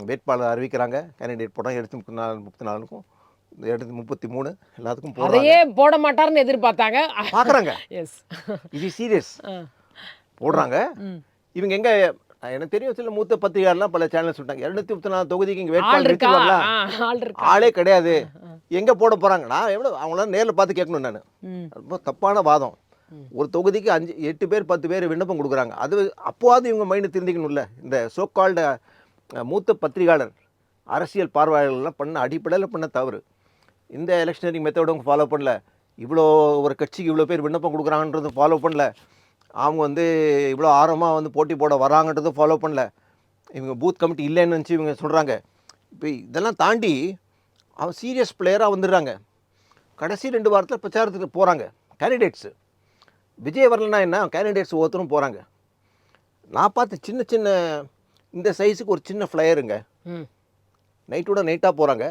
வேட்பாளர் அறிவிக்கிறாங்க, கேண்டிடேட் போட்டால் 34க்கும் 33 எல்லாத்துக்கும் போடையே போட மாட்டாருன்னு எதிர்பார்த்தாங்க, பார்க்குறாங்க. இது சீரியஸ் போடுறாங்க. இவங்க எங்கே எனக்கு தெரியும், சில மூத்த பத்திரிகையாளர்லாம் பல சேனல் சொல்லிட்டாங்க 234 தொகுதிக்கு இங்கே வேட்பாளர் ஆளே கிடையாது, எங்கே போட போகிறாங்க. நான் எவ்வளோ அவங்களாம் நேரில் பார்த்து கேட்கணும். நான் ரொம்ப தப்பான வாதம். ஒரு தொகுதிக்கு 8 பேர் 10 பேர் விண்ணப்பம் கொடுக்குறாங்க. அது அப்போவாது இவங்க மைண்டு திருந்திக்கணும்ல. இந்த சோக்கால்ட மூத்த பத்திரிகையாளர் அரசியல் பார்வையாளர்கள்லாம் பண்ண அடிப்படையில் பண்ண தவறு. இந்த எலெக்ஷனரி மெத்தடும் ஃபாலோ பண்ணல, இவ்வளோ ஒரு கட்சிக்கு இவ்வளோ பேர் விண்ணப்பம் கொடுக்குறாங்கன்றது ஃபாலோ பண்ணல, அவங்க வந்து இவ்வளோ ஆர்வமாக வந்து போட்டி போட வராங்கன்றது ஃபாலோ பண்ணல, இவங்க பூத் கமிட்டி இல்லைன்னு நினச்சி இவங்க சொல்கிறாங்க. இப்போ இதெல்லாம் தாண்டி அவன் சீரியஸ் பிளேயராக வந்துடுறாங்க. கடைசி 2 வாரத்தில் பிரச்சாரத்துக்கு போகிறாங்க கேண்டிடேட்ஸு. விஜய் வரலன்னா என்ன, கேண்டிடேட்ஸ் ஒவ்வொருத்தரும் போகிறாங்க. நான் பார்த்து சின்ன சின்ன இந்த சைஸுக்கு ஒரு சின்ன ஃப்ளையருங்க, நைட்டோட நைட்டாக போகிறாங்க.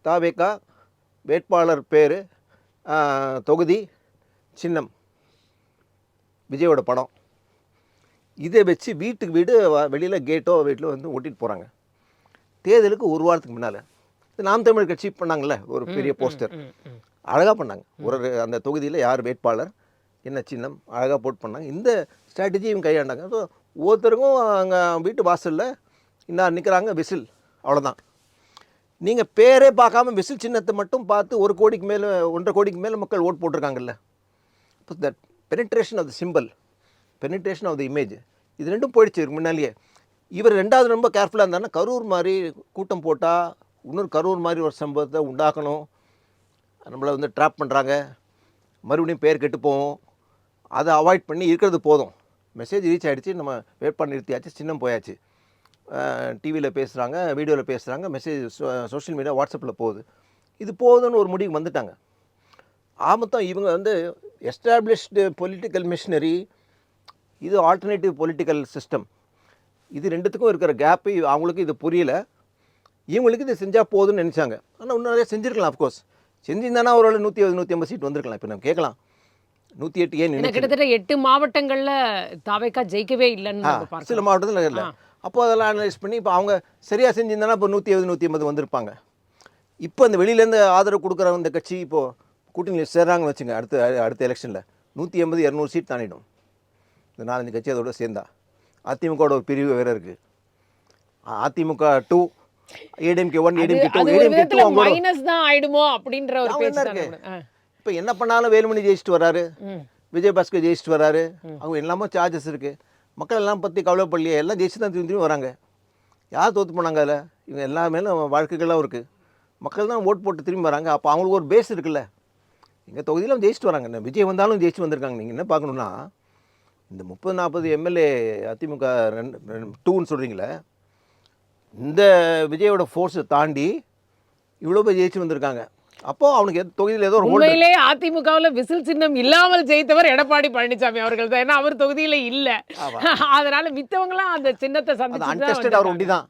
தாவேக்கா வேட்பாளர் பேர், தொகுதி, சின்னம், விஜயோட படம், இதை வச்சு வீட்டுக்கு வீடு வெளியில் கேட்டோ வீட்டில் வந்து ஓட்டிட்டு போகிறாங்க. தேர்தலுக்கு ஒரு வாரத்துக்கு முன்னால் நாம் தமிழர் கட்சி பண்ணாங்கல்ல ஒரு பெரிய போஸ்டர், அழகாக பண்ணாங்க. ஒரு அந்த தொகுதியில் யார் வேட்பாளர், என்ன சின்னம், அழகாக போட்டு பண்ணாங்க. இந்த ஸ்ட்ராட்டஜி இவங்க கையாண்டாங்க. ஸோ ஒவ்வொருத்தருக்கும் அங்கே வீட்டு வாசலில் இன்னார் நிற்கிறாங்க, விசில், அவ்வளோதான். நீங்கள் பேரே பார்க்காம விசில் சின்னத்தை மட்டும் பார்த்து 1 கோடிக்கு மேலே 1.5 கோடிக்கு மேலே மக்கள் ஓட் போட்டிருக்காங்கல்ல. இப்போ that penetration of the simple, penetration of the image, இது ரெண்டும் போயிடுச்சு இதுக்கு முன்னாலேயே. இவர் ரெண்டாவது ரொம்ப கேர்ஃபுல்லாக இருந்தாருன்னா கரூர் மாதிரி கூட்டம் போட்டால் இன்னொரு கரூர் மாதிரி ஒரு சம்பவத்தை உண்டாக்கணும், நம்மளை வந்து ட்ராப் பண்ணுறாங்க, மறுபடியும் பேர் கெட்டு போவோம், அதை அவாய்ட் பண்ணி இருக்கிறது போதும். மெசேஜ் ரீச் ஆகிடுச்சு, நம்ம வேட்பாளர் நிறுத்தியாச்சு, சின்னம் போயாச்சு, டிவியில் பேசுகிறாங்க, வீடியோவில் பேசுகிறாங்க, மெசேஜ் சோஷியல் மீடியா வாட்ஸ்அப்பில் போகுது, இது போதும்னு ஒரு முடிவுக்கு வந்துட்டாங்க. ஆமத்தம் இவங்க வந்து எஸ்டாப்ளிஷ்டு பொலிட்டிக்கல் மிஷினரி, இது ஆல்டர்னேட்டிவ் பொலிட்டிக்கல் சிஸ்டம், இது ரெண்டுத்துக்கும் இருக்கிற கேப்பு அவங்களுக்கு இது புரியல. இவங்களுக்கு இது செஞ்சால் போதும்னு நினச்சாங்க. ஆனால் இன்னும் நிறைய செஞ்சுருக்கலாம். அஃப்கோர்ஸ் செஞ்சிருந்தானா ஒரு 120 150 சீட் வந்திருக்கலாம். இப்போ நம்ம கேட்கலாம் 108 ஏன் கிட்டத்தட்ட 8 மாவட்டங்களில் தாவேக்கா ஜெயிக்கவே இல்லைன்னு சில மாவட்டத்தில் இல்லை. அப்போ அதெல்லாம் அனலைஸ் பண்ணி இப்போ அவங்க சரியாக செஞ்சிருந்தானா இப்போ 170 180 வந்திருப்பாங்க. இப்போ அந்த வெளியிலேருந்து ஆதரவு கொடுக்குற இந்த கட்சி இப்போது கூட்டணியில் சேர்றாங்கன்னு வச்சுங்க, அடுத்த எலெக்ஷனில் 180 200 சீட் தாண்டிடும். இந்த 4-5 கட்சி அதோட சேர்ந்தா. அதிமுகவோட ஒரு பிரிவு வேறு இருக்குது, அதிமுக 2, ஏடிஎம்கே 1, ஏடிஎம்கே 2, ஏடிஎம்கே 2 அவங்க மைனஸ் தான் ஆயிடுமோ அப்படின்ற ஒரு பேச்சு தான் இருக்கு. இப்போ என்ன பண்ணாலும் வேலுமணி ஜெயிச்சிட்டு வராரு, விஜயபாஸ்கர் ஜெயிச்சிட்டு வராரு, அவங்க எல்லாமே சார்ஜஸ் இருக்குது. மக்கள் எல்லாம் பற்றி கவலைப்படலையே, எல்லாம் ஜெயிச்சு தான் திரும்பி வராங்க. யார் தோற்று போனாங்க அதில்? இவங்க எல்லாமே வாழ்க்கைகள்லாம் இருக்குது. மக்கள் தான் ஓட் போட்டு திரும்பி வராங்க. அப்போ அவங்களுக்கு ஒரு பேஸ் இருக்குல்ல. எங்கள் தொகுதியில் ஜெயிச்சிட்டு வராங்க, விஜய் வந்தாலும் ஜெயிச்சு வந்திருக்காங்க. நீங்கள் என்ன பார்க்கணுன்னா, இந்த 30-40 எம்எல்ஏ அதிமுக 2ன்னு சொல்கிறீங்களே, இந்த விஜயோட ஃபோர்ஸை தாண்டி இவ்வளோ பேர் ஜெயிச்சு வந்திருக்காங்க. அப்போ அவனுக்கு தொகுதியில் ஏதோ ஒரு உண்மையிலே அதிமுகவில் விசில் சின்னம் இல்லாமல் ஜெயித்தவர் எடப்பாடி பழனிசாமி அவர்கள் தான். ஏன்னா அவர் தொகுதியில் இல்லை, அதனால மித்தவங்களாம் அந்த சின்னத்தை அன்டெஸ்டட் அவர் ஒண்டி தான்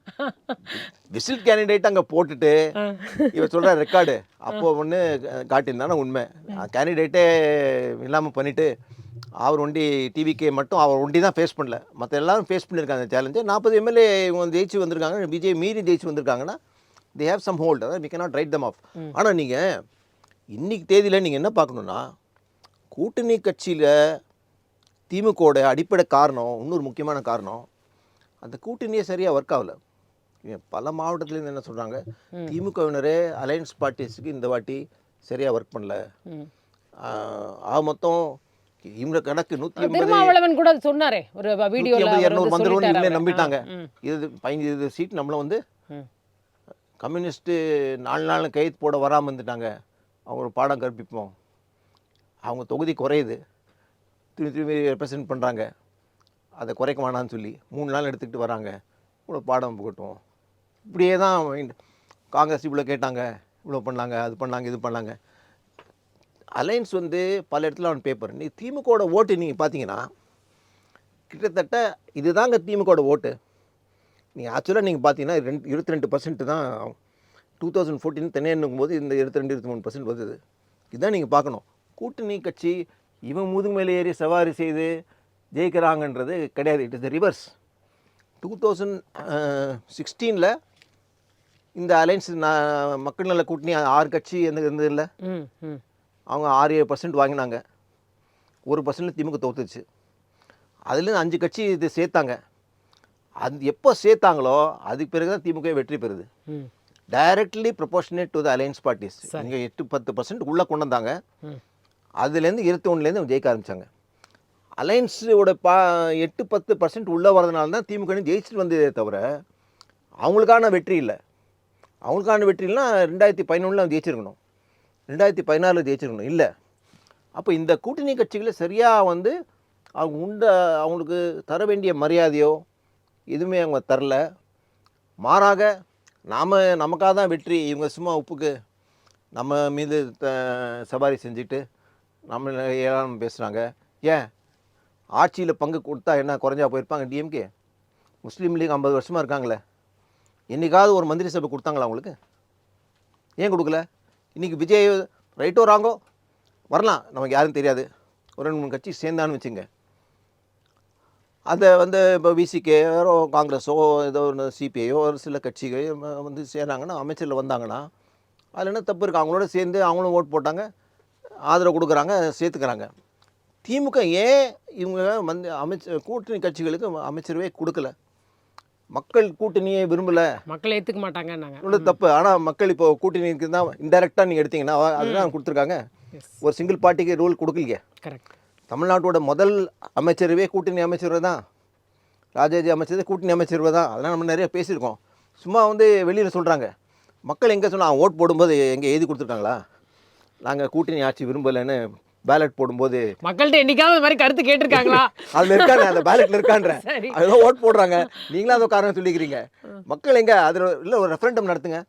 விசில் கேண்டிடேட் அங்கே போட்டுட்டு இவர் சொல்கிற ரெக்கார்டு அப்போ ஒன்று காட்டியிருந்தானா உண்மை. கேண்டிடேட்டே இல்லாமல் பண்ணிவிட்டு அவர் ஒண்டி டிவிக்கே மட்டும் அவர் ஒண்டி தான் ஃபேஸ் பண்ணல, மற்ற எல்லாரும் ஃபேஸ் பண்ணியிருக்காங்க சேலஞ்சு. 40 எம்எல்ஏ இவங்க ஜெயிச்சு வந்திருக்காங்க, விஜய் மீறி ஜெயிச்சு வந்திருக்காங்கன்னா they have some hold, we cannot write them off. ஆனால் நீங்கள் இன்னைக்கு தேதியில் நீங்கள் என்ன பார்க்கணுன்னா, கூட்டணி கட்சியில் திமுகவோட அடிப்படை காரணம், இன்னொரு முக்கியமான காரணம், அந்த கூட்டணியே சரியாக ஒர்க் ஆகலை. பல மாவட்டத்துலேருந்து என்ன சொல்கிறாங்க, திமுகவினரே அலையன்ஸ் பார்ட்டிஸுக்கு இந்த வாட்டி சரியாக ஒர்க் பண்ணல. மொத்தம் இவங்க கணக்கு 180 கூட சொன்னாரே ஒரு வீடியோல 200 வந்துடும் இவங்களே நம்பிட்டாங்க. இது 15 சீட் நம்மளை வந்து கம்யூனிஸ்ட்டு 4 நாள் கைது போட வராமல் இருந்துட்டாங்க, அவங்க ஒரு பாடம் கற்பிப்போம், அவங்க தொகுதி குறையுது, திரும்பி ரெப்ரசன்ட் பண்ணுறாங்க, அதை குறைக்க வேணான்னு சொல்லி 3 நாள் எடுத்துக்கிட்டு வராங்க, இவ்வளோ பாடம் புகட்டுவோம். இப்படியே தான் காங்கிரஸ் இவ்வளோ கேட்டாங்க, இவ்வளோ பண்ணாங்க, அது பண்ணாங்க, இது பண்ணாங்க. அலையன்ஸ் வந்து பல இடத்துல அவன் பேப்பர். நீ திமுகவோட ஓட்டு நீங்கள் பார்த்தீங்கன்னா கிட்டத்தட்ட இதுதாங்க திமுகவோட ஓட்டு. நீங்கள் ஆக்சுவலாக நீங்கள் பார்த்தீங்கன்னா 22% தான் 2014 தனியாகும் போது இந்த 22-23% வருது. இதுதான் நீங்கள் பார்க்கணும். கூட்டணி கட்சி இவன் முதுகு மேலே ஏறி சவாரி செய்து ஜெயிக்கிறாங்கன்றது கிடையாது. It is the reverse. 2016 இந்த அலையன்ஸ் மக்கள் நல கூட்டணி 6 கட்சி இருந்தது இல்லை, அவங்க 6-7% வாங்கினாங்க, 1% திமுக தோத்துச்சு. அதுலேருந்து 5 கட்சி இது சேர்த்தாங்க. அது எப்போ சேர்த்தாங்களோ அதுக்கு பிறகு தான் திமுக வெற்றி பெறுது. Directly proportionate to the alliance parties. இங்கே 8-10% உள்ளே கொண்டு வந்தாங்க, அதுலேருந்து 21லேருந்து ஜெயிக்க ஆரம்பித்தாங்க. அலையன்ஸோட 8-10% உள்ளே வரதுனால தான் திமுக ஜெயிச்சுட்டு வந்ததே தவிர அவங்களுக்கான வெற்றி இல்லை. அவங்களுக்கான வெற்றி இல்லைனா 2011 ஜெயிச்சிருக்கணும், 2016 ஜெயிச்சிருக்கணும், இல்லை. அப்போ இந்த கூட்டணி கட்சிகளை சரியாக வந்து அவங்க அவங்களுக்கு தர வேண்டிய மரியாதையோ எதுவுமே அவங்க தரல. மாறாக நமக்காக தான் வெற்றி, இவங்க சும்மா உப்புக்கு நம்ம மீது சவாரி செஞ்சுட்டு நம்ம ஏழாம் பேசுகிறாங்க. ஏன் ஆட்சியில் பங்கு கொடுத்தா என்ன குறைஞ்சா போயிருப்பாங்க? டிஎம்கே முஸ்லீம் லீக் 50 வருஷமாக இருக்காங்களே, என்றைக்காவது ஒரு மந்திரி சபை கொடுத்தாங்களா அவங்களுக்கு? ஏன் கொடுக்கல? இன்றைக்கி விஜய் ரைட்டோ ராங்கோ வரலாம், நமக்கு யாரும் தெரியாது, ஒரு 2-3 கட்சி சேர்ந்தான்னு வச்சுங்க. அதை வந்து இப்போ விசிகேயோ காங்கிரஸோ ஏதோ ஒன்று சிபிஐயோ ஒரு சில கட்சிகள் வந்து சேர்றாங்கன்னா அமைச்சரில் வந்தாங்கன்னா அதில் என்ன தப்பு இருக்குது? அவங்களோட சேர்ந்து அவங்களும் ஓட் போட்டாங்க, ஆதரவு கொடுக்குறாங்க, சேர்த்துக்கிறாங்க. திமுக ஏன் இவங்க வந்து கூட்டணி கட்சிகளுக்கு அமைச்சரவே கொடுக்கல? மக்கள் கூட்டணியை விரும்பலை, மக்கள் ஏத்துக்க மாட்டாங்கன்னாங்க. இன்னொரு தப்பு. ஆனால் மக்கள் இப்போ கூட்டணிக்கு தான் இன்டெரக்டாக நீங்கள் எடுத்தீங்கன்னா அதுதான் கொடுத்துருக்காங்க. ஒரு சிங்கிள் பார்ட்டிக்கு ரூல் கொடுக்கலையே. கரெக்ட். தமிழ்நாட்டோட முதல் அமைச்சரவே கூட்டணி அமைச்சரவை தான், ராஜாஜி அமைச்சர் கூட்டணி அமைச்சரவை தான். அதெல்லாம் நம்ம நிறைய பேசியிருக்கோம். சும்மா வந்து வெளியில் சொல்கிறாங்க. மக்கள் எங்கே சொன்னால் ஓட் போடும்போது எங்கே எழுதி கொடுத்துருக்காங்களா நாங்கள் கூட்டணி ஆட்சி விரும்பலைன்னு? பேலட் போடும்போது மக்கள்கிட்ட என்னைக்காவது இந்த மாதிரி கருத்து கேட்டிருக்காங்களா? அதில் இருக்காங்க, அந்த பேலட்டில் இருக்கான்ற சரி. அதெல்லாம் ஓட் போடுறாங்க. நீங்களும் அதை காரணம் சொல்லிக்கிறீங்க. மக்கள் எங்கே அதில் இல்லை, ஒரு ரெஃபரண்டம் நடத்துங்க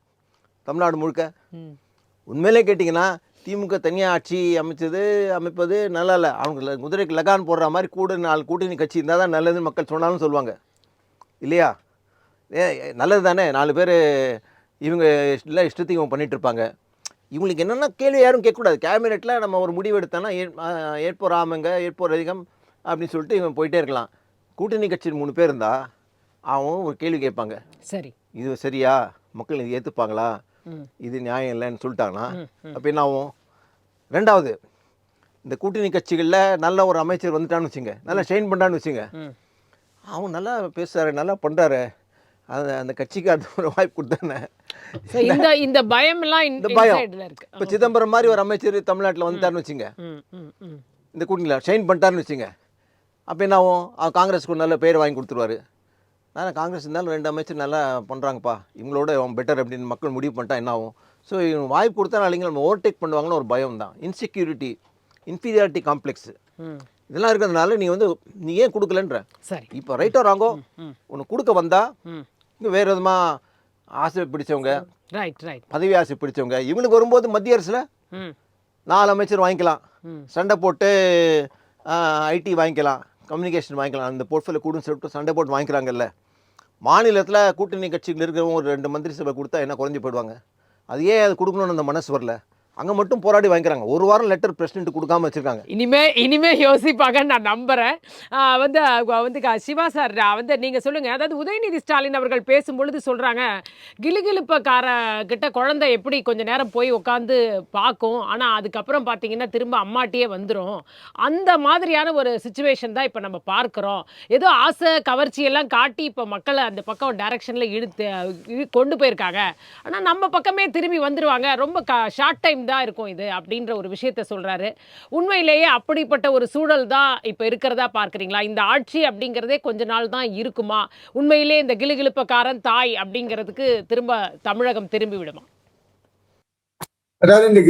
தமிழ்நாடு முழுக்க. உண்மையிலே கேட்டிங்கன்னா திமுக தனியாக ஆட்சி அமைப்பது நல்லா இல்லை. அவங்க குதிரைக்கு லகான் போடுற மாதிரி கூட 4 கூட்டணி கட்சி இருந்தால் தான் நல்லதுன்னு மக்கள் சொன்னாலும் சொல்லுவாங்க இல்லையா? நல்லது தானே. 4 பேர் இவங்க எல்லாம் இஷ்டத்துக்கு இவங்க பண்ணிகிட்டு இருப்பாங்க. இவங்களுக்கு என்னென்னா கேள்வி யாரும் கேட்கக்கூடாது. கேபினெட்டில் நம்ம ஒரு முடிவு எடுத்தோன்னா ஏற்போர் ஆமங்க ஏற்போர் அதிகம் அப்படின்னு சொல்லிட்டு இவங்க போயிட்டே இருக்கலாம். கூட்டணி கட்சியில் 3 பேர் இருந்தால் அவங்க ஒரு கேள்வி கேட்பாங்க. சரி, இது சரியா, மக்கள் இது ஏற்றுப்பாங்களா, இது நியாயம் இல்லைன்னு சொல்லிட்டாங்கன்னா அப்போ என்ன ஆகும்? ரெண்டாவது, இந்த கூட்டணி கட்சிகளில் நல்ல ஒரு அமைச்சர் வந்துட்டான்னு வச்சுங்க, நல்லா ஷைன் பண்ணுறான்னு வச்சுங்க, அவன் நல்லா பேசுகிறாரு, நல்லா பண்ணுறாரு, அந்த கட்சிக்கு அது ஒரு வாய்ப்பு கொடுத்தானே. இந்த பயம்லாம் இந்த பயம் இருக்கு. இப்போ சிதம்பரம் மாதிரி ஒரு அமைச்சர் தமிழ்நாட்டில் வந்துட்டாருன்னு வச்சுங்க, இந்த கூட்டணியில் ஷைன் பண்ணிட்டாருன்னு வச்சுங்க, அப்போ என்ன ஆகும்? காங்கிரஸுக்கு ஒரு நல்ல பேர் வாங்கி கொடுத்துருவாரு. நான் காங்கிரஸ் இருந்தாலும் 2 அமைச்சர் நல்லா பண்ணுறாங்கப்பா, இவங்களோட அவன் பெட்டர் அப்படின்னு மக்கள் முடிவு பண்ணிட்டா என்ன ஆகும்? ஸோ இவங்க வாய்ப்பு கொடுத்தா நாளைங்க நம்ம ஓவர்டேக் பண்ணுவாங்கன்னு ஒரு பயம் தான். இன்செக்யூரிட்டி, இன்ஃபீரியாரிட்டி காம்ப்ளெக்ஸ் இதெல்லாம் இருக்கிறதுனால நீ ஏன் கொடுக்கலன்ற. சரி, இப்போ ரைட்டோ ராங்கோ உனக்கு கொடுக்க வந்தா இங்கே வேறு விதமாக ஆசை பிடிச்சவங்க, பதவி ஆசை பிடிச்சவங்க, இவங்களுக்கு வரும்போது மத்திய அரசில் 4 அமைச்சர் வாங்கிக்கலாம், சண்டை போட்டு ஐடி வாங்கிக்கலாம், கம்யூனிகேஷன் வாங்கிக்கலாம், அந்த போர்ட்ஃபோலியோ கூடுன்னு சொல்லிட்டு சண்டை போட்டு வாங்கிக்கிறாங்கல்ல. மாநிலத்தில் கூட்டணி கட்சிகள் இருக்கிறவங்க ஒரு 2 மந்திரி சபை கொடுத்தா என்ன குறைஞ்சி போயிடுவாங்க? அது ஏன் அது கொடுக்கணும்னு அந்த மனசு வரல? அங்கே மட்டும் போராடி வாங்கிக்கிறாங்க. ஒரு வாரம் லெட்டர் பிரசிடென்ட் கொடுக்காம வச்சுருக்காங்க. இனிமே யோசிப்பாங்கன்னு நான் நம்புகிறேன். சிவா சார் நீங்கள் சொல்லுங்கள். அதாவது உதயநிதி ஸ்டாலின் அவர்கள் பேசும்பொழுது சொல்கிறாங்க, கிலுகிலுப்பக்கார கிட்ட குழந்தை எப்படி கொஞ்சம் நேரம் போய் உட்காந்து பார்க்கும், ஆனால் அதுக்கப்புறம் பார்த்தீங்கன்னா திரும்ப அம்மாட்டியே வந்துடும். அந்த மாதிரியான ஒரு சுச்சுவேஷன் தான் இப்போ நம்ம பார்க்குறோம். ஏதோ ஆசை கவர்ச்சியெல்லாம் காட்டி இப்போ மக்களை அந்த பக்கம் டைரக்ஷனில் கொண்டு போயிருக்காங்க. ஆனால் நம்ம பக்கமே திரும்பி வந்துடுவாங்க. ரொம்ப ஷார்ட் டைம் தான் இருக்கும் இது அப்படின்ற ஒரு விஷயத்தை சொல்றாரு. உண்மையிலேயே அப்படிப்பட்ட ஒரு சூழல் தான் இப்ப இருக்கிறதா பார்க்கறீங்களா? இந்த ஆட்சி அப்படிங்கிறதே கொஞ்ச நாள் தான் இருக்குமா? உண்மையிலே இந்த கிலுகிலுப்பக்காரன் தாய் அப்படிங்கிறதுக்கு திரும்ப தமிழகம் திரும்பி விடுமா? அதாவது இந்த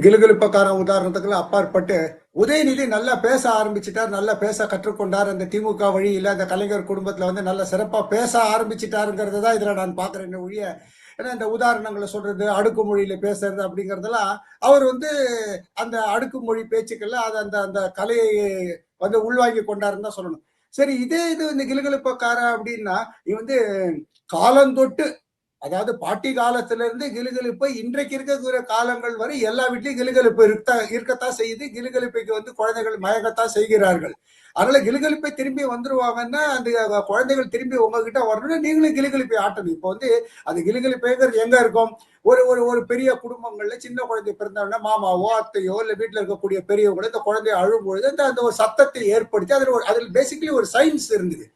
கிலுகிலுப்பக்காரன் உதாரணத்துக்குள்ள அப்பாற்பட்டு உதயநிதி நல்லா பேச ஆரம்பிச்சிட்டார், நல்லா பேச கற்றுக்கொண்டார். அந்த திமுக வழியில் அந்த கலைஞர் குடும்பத்துல வந்து நல்ல சிறப்பா பேச ஆரம்பிச்சிட்டாருங்கிறது தான் இதுல நான் பாக்குறேன் ஒழிய, ஏன்னா இந்த உதாரணங்களை சொல்றது, அடுக்குமொழியில பேசுறது அப்படிங்கறதெல்லாம் அவர் வந்து அந்த அடுக்குமொழி பேச்சுக்கள்ல அது அந்த அந்த கலையை வந்து உள்வாங்கி கொண்டாருன்னு தான் சொல்லணும். சரி, இது இந்த கிலுகிலுப்பக்கார அப்படின்னா இது வந்து காலந்தொட்டு, அதாவது பாட்டி காலத்துல இருந்து கிலுகிலுப்பு இன்றைக்கு இருக்கக்கூடிய காலங்கள் வரை எல்லா வீட்லயும் கிலுகிலுப்பு இருக்கத்தான் செய்யுது. கிலுகிலுப்பைக்கு வந்து குழந்தைகள் மயங்கத்தான் செய்கிறார்கள். அதனால கிலுகிலுப்பை திரும்பி வந்துருவாங்கன்னா அந்த குழந்தைகள் திரும்பி உங்ககிட்ட வரணும்னா நீங்களும் கிலுகிலுப்பை ஆட்டணும். இப்போ வந்து அந்த கிலுகிலுப்பைங்கிறது எங்க இருக்கும்? ஒரு ஒரு ஒரு பெரிய குடும்பங்கள்ல சின்ன குழந்தை பிறந்தவொடனே மாமாவோ அத்தையோ இல்ல வீட்டுல இருக்கக்கூடிய பெரியவங்களோ இந்த குழந்தைய அழும்பொழுது அந்த ஒரு சத்தத்தை ஏற்படுத்தி அதில் பேசிக்கலி ஒரு சயின்ஸ் இருந்தது.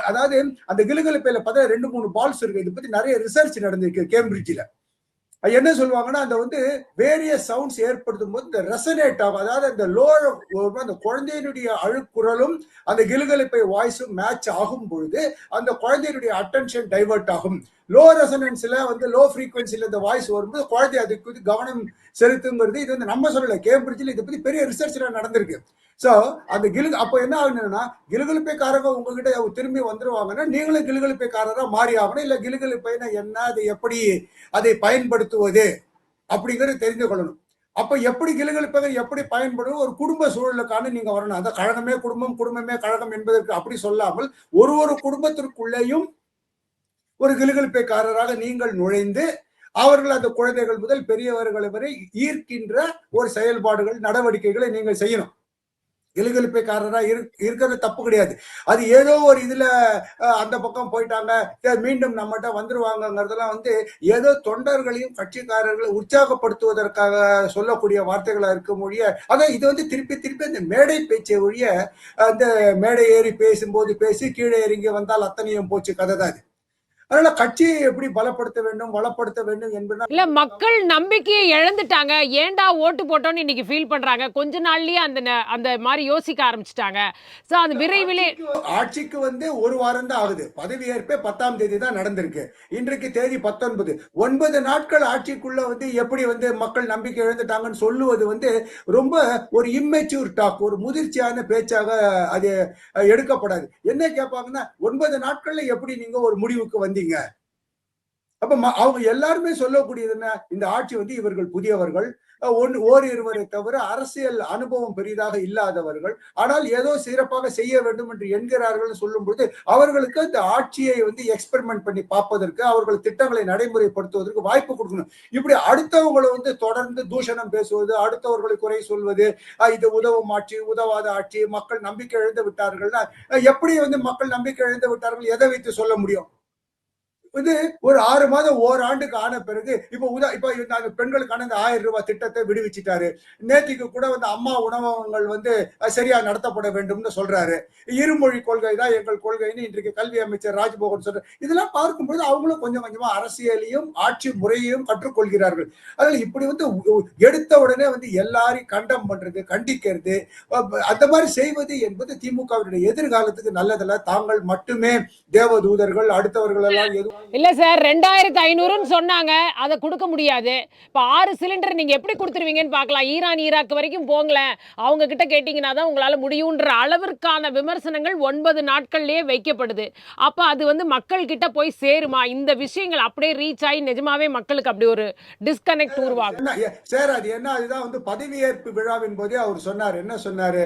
அதாவது அந்த கிலுகிலுப்பையில பார்த்தா 2-3 பால்ஸ் இருக்கு. இதை பத்தி நிறைய ரிசர்ச் நடந்திருக்கு கேம்பிரிட்ஜில். என்ன சொல்லுவாங்கன்னா, அந்த வந்து வேரியஸ் சவுண்ட்ஸ் ஏற்படுத்தும் போது இந்த ரெசனேட் ஆகும். அதாவது அந்த லோவர் அந்த குழந்தையினுடைய அழுக்குரலும் அந்த கிலுகிலுப்பை வாய்ஸும் மேட்ச் ஆகும் பொழுது அந்த குழந்தையினுடைய அட்டென்ஷன் டைவர்ட் ஆகும். லோ ரெசனன்ஸ்ல வந்து லோ ஃப்ரீக்வன்சில இந்த வாய்ஸ் வரும்போது குழந்தை அதுக்கு கவனம் செலுத்துங்கிறது இது வந்து நம்ம சொல்லல, கேம்பிரிட்ஜில் இதை பத்தி பெரிய ரிசர்ச்ல நடந்திருக்கு. சோ அந்த அப்போ என்ன ஆகுதுன்னா, கிலுகிலுப்பைக்காரங்க உங்ககிட்ட திரும்பி வந்துருவாங்கன்னா நீங்களும் கிலுகிலுப்பைக்காரரா மாறி ஆகணும். இல்ல கிலுகிலுப்பைனா என்ன, அதை எப்படி அதை பயன்படுத்துவது அப்படிங்கிறது தெரிந்து கொள்ளணும். அப்ப எப்படி கிலுகிலுப்பை எப்படி பயன்படும் ஒரு குடும்ப சூழலுக்கான நீங்க வரணும். அந்த கழகமே குடும்பம், குடும்பமே கழகம் என்பதற்கு அப்படி சொல்லாமல் ஒரு குடும்பத்திற்குள்ளேயும் ஒரு கிலுகிலுப்பைக்காரராக நீங்கள் நுழைந்து அவர்கள் அந்த குழந்தைகள் முதல் பெரியவர்கள் வரை ஈர்க்கின்ற ஒரு செயல்பாடுகள் நடவடிக்கைகளை நீங்கள் செய்யணும். கிலுகிலுப்பைக்காரரா இருக்கிறது தப்பு கிடையாது. அது ஏதோ ஒரு இதுல அந்த பக்கம் போயிட்டாங்க, மீண்டும் நம்மகிட்ட வந்துருவாங்கிறதெல்லாம் வந்து ஏதோ தொண்டர்களையும் கட்சிக்காரர்களை உற்சாகப்படுத்துவதற்காக சொல்லக்கூடிய வார்த்தைகளா இருக்க மொழிய, அதான் இது வந்து திருப்பி திருப்பி அந்த மேடை பேச்சை ஒழிய, அந்த மேடை ஏறி பேசும்போது பேசி கீழே இறங்கி வந்தால் அத்தனையும் போச்சு கதை தான். அதனால கட்சியை எப்படி பலப்படுத்த வேண்டும், வளப்படுத்த வேண்டும் என்பது இல்ல மக்கள் நம்பிக்கையை இழந்துட்டாங்க. ஏன்டா ஓட்டு போட்டோம்னு இன்னைக்கு ஃபீல் பண்றாங்க. கொஞ்ச நாள்லயே அந்த மாதிரி யோசிக்க ஆரம்பிச்சிட்டாங்க. சோ அது விரைவிலே ஆட்சிக்கு வந்து ஒரு வாரம் தான் ஆகுது. பதவியேற்பே 10ஆம் தேதி தான் நடந்திருக்கு. இன்றைக்கு தேதி 19. 9 நாட்கள் ஆட்சிக்குள்ள வந்து எப்படி வந்து மக்கள் நம்பிக்கை இழந்துட்டாங்கன்னு சொல்லுவது வந்து ரொம்ப ஒரு இம்மெச்சூர் டாக், ஒரு முதிர்ச்சியான பேச்சாக அது எடுக்கப்படாது. என்ன கேட்பாங்கன்னா 9 நாட்கள்ல எப்படி நீங்க ஒரு முடிவுக்கு வந்தீங்க? அப்ப அவங்க எல்லாருமே சொல்லக்கூடியது என்ன, இந்த ஆட்சி வந்து இவர்கள் புதியவர்கள், ஓரிருவரை தவிர அரசியல் அனுபவம் பெரிதாக இல்லாதவர்கள், ஆனால் ஏதோ சிறப்பாக செய்ய வேண்டும் என்று என்கிறார்கள் சொல்லும் பொழுது அவர்களுக்கு அந்த ஆட்சியை வந்து எக்ஸ்பெரிமெண்ட் பண்ணி பார்ப்பதற்கு, அவர்கள் திட்டங்களை நடைமுறைப்படுத்துவதற்கு வாய்ப்பு கொடுக்கணும். இப்படி அடுத்தவங்களை வந்து தொடர்ந்து தூஷணம் பேசுவது, அடுத்தவர்களை குறை சொல்வது, இது உதவும் ஆட்சி, உதவாத ஆட்சி, மக்கள் நம்பிக்கை இழந்து விட்டார்கள்னா எப்படி வந்து மக்கள் நம்பிக்கை இழந்து விட்டார்கள், எதை வைத்து சொல்ல முடியும்? இது ஒரு 6 மாதம் ஓராண்டுக்கு ஆன பிறகு இப்ப பெண்களுக்கான இந்த 1000 ரூபாய் திட்டத்தை விடுவிச்சிட்டாரு. நேற்றுக்கு கூட வந்து அம்மா உணவகங்கள் வந்து சரியா நடத்தப்பட வேண்டும்னு சொல்றாரு. இருமொழி கொள்கை தான் எங்கள் கொள்கைன்னு இன்றைக்கு கல்வி அமைச்சர் ராஜ்மோகன் சொல்றாரு. இதெல்லாம் பார்க்கும்போது அவங்களும் கொஞ்சம் கொஞ்சமா அரசியலையும் ஆட்சி முறையையும் கற்றுக்கொள்கிறார்கள். அதனால இப்படி வந்து எடுத்த உடனே வந்து எல்லாரையும் கண்டம் பண்றது, கண்டிக்கிறது, அந்த மாதிரி செய்வது என்பது திமுகவினுடைய எதிர்காலத்துக்கு நல்லதல்ல. தாங்கள் மட்டுமே தேவதூதர்கள், அடுத்தவர்கள் எல்லாம் எதுவும் இல்ல சார், 2500 சொன்னாங்க, அதை கொடுக்க முடியாது. இப்ப 6 சிலிண்டர் நீங்க எப்படி கொடுத்துருவீங்கன்னு பார்க்கலாம். ஈராக் வரைக்கும் போங்களேன், அவங்க கிட்ட கேட்டீங்கன்னா தான் உங்களால முடியும்ன்ற அளவிற்கான விமர்சனங்கள் 9 நாட்கள்லயே வைக்கப்படுது. அப்ப அது வந்து மக்கள் கிட்ட போய் சேருமா? இந்த விஷயங்கள் அப்படியே ரீச் ஆகி நிஜமாவே மக்களுக்கு அப்படி ஒரு டிஸ்கனெக்ட் உருவாகும் சார். அது என்ன, அதுதான் வந்து பதவியேற்பு விழாவின் போதே அவர் சொன்னார். என்ன சொன்னாரு?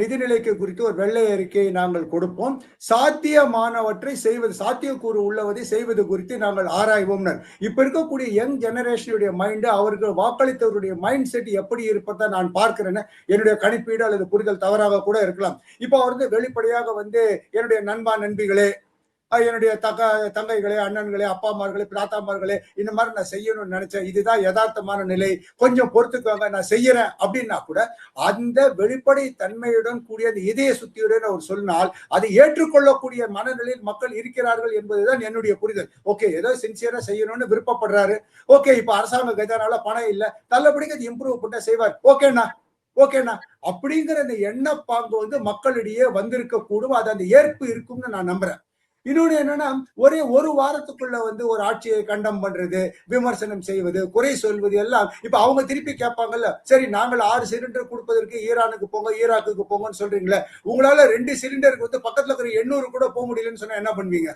நிதிநிலைக்கு குறித்து ஒரு வெள்ளை அறிக்கையை நாங்கள் கொடுப்போம், சாத்தியமானவற்றை செய்வது, சாத்தியக்கூறு உள்ளவதை செய்வது குறித்து நாங்கள் ஆராய்வோம். இப்ப இருக்கக்கூடிய யங் ஜெனரேஷனுடைய மைண்ட், அவர்கள் வாக்களித்தவருடைய மைண்ட் செட் எப்படி இருப்பதை நான் பார்க்கிறேன்னு என்னுடைய கணிப்பீடு அல்லது புரிதல் தவறாக கூட இருக்கலாம். இப்ப அவர் வந்து வெளிப்படையாக வந்து என்னுடைய நண்பா நண்பிகளே, என்னுடைய தங்கைகளே, அண்ணன்களே, அப்பாமார்களே, தாத்தாமார்களே, இந்த மாதிரி நான் செய்யணும்னு நினைச்சேன், இதுதான் யதார்த்தமான நிலை, கொஞ்சம் பொறுத்துக்கோங்க, நான் செய்யறேன் அப்படின்னா கூட அந்த வெளிப்படை தன்மையுடன் கூடிய அந்த இதய சுத்தியுடன் அவர் சொன்னால் அதை ஏற்றுக்கொள்ளக்கூடிய மனநிலையில் மக்கள் இருக்கிறார்கள் என்பதுதான் என்னுடைய புரிதல். ஓகே, ஏதோ சின்சியரா செய்யணும்னு விருப்பப்படுறாரு. ஓகே, இப்ப அரசாங்க கஜானால பணம் இல்ல, நல்லபடியாக அது இம்ப்ரூவ் பண்ண செய்வார். ஓகேண்ணா அப்படிங்கிற அந்த எண்ணப்பாங்கு வந்து மக்களிடையே வந்திருக்க கூடும். அது அந்த ஏற்பு இருக்கும்னு நான் நம்புறேன். இன்னொன்னு என்னன்னா, ஒரே ஒரு வாரத்துக்குள்ள வந்து ஒரு ஆட்சியை கண்டம் பண்றது, விமர்சனம் செய்வது, குறை சொல்வது எல்லாம் இப்ப அவங்க திருப்பி கேட்பாங்கல்ல, சரி நாங்கள் 6 சிலிண்டர் கொடுப்பதற்கு ஈரானுக்கு போங்க, ஈராக்குக்கு போங்கன்னு சொல்றீங்களே, உங்களால 2 சிலிண்டருக்கு வந்து பக்கத்துல இருக்கிற 800 கூட போக முடியலன்னு சொன்னா என்ன பண்ணுவீங்க?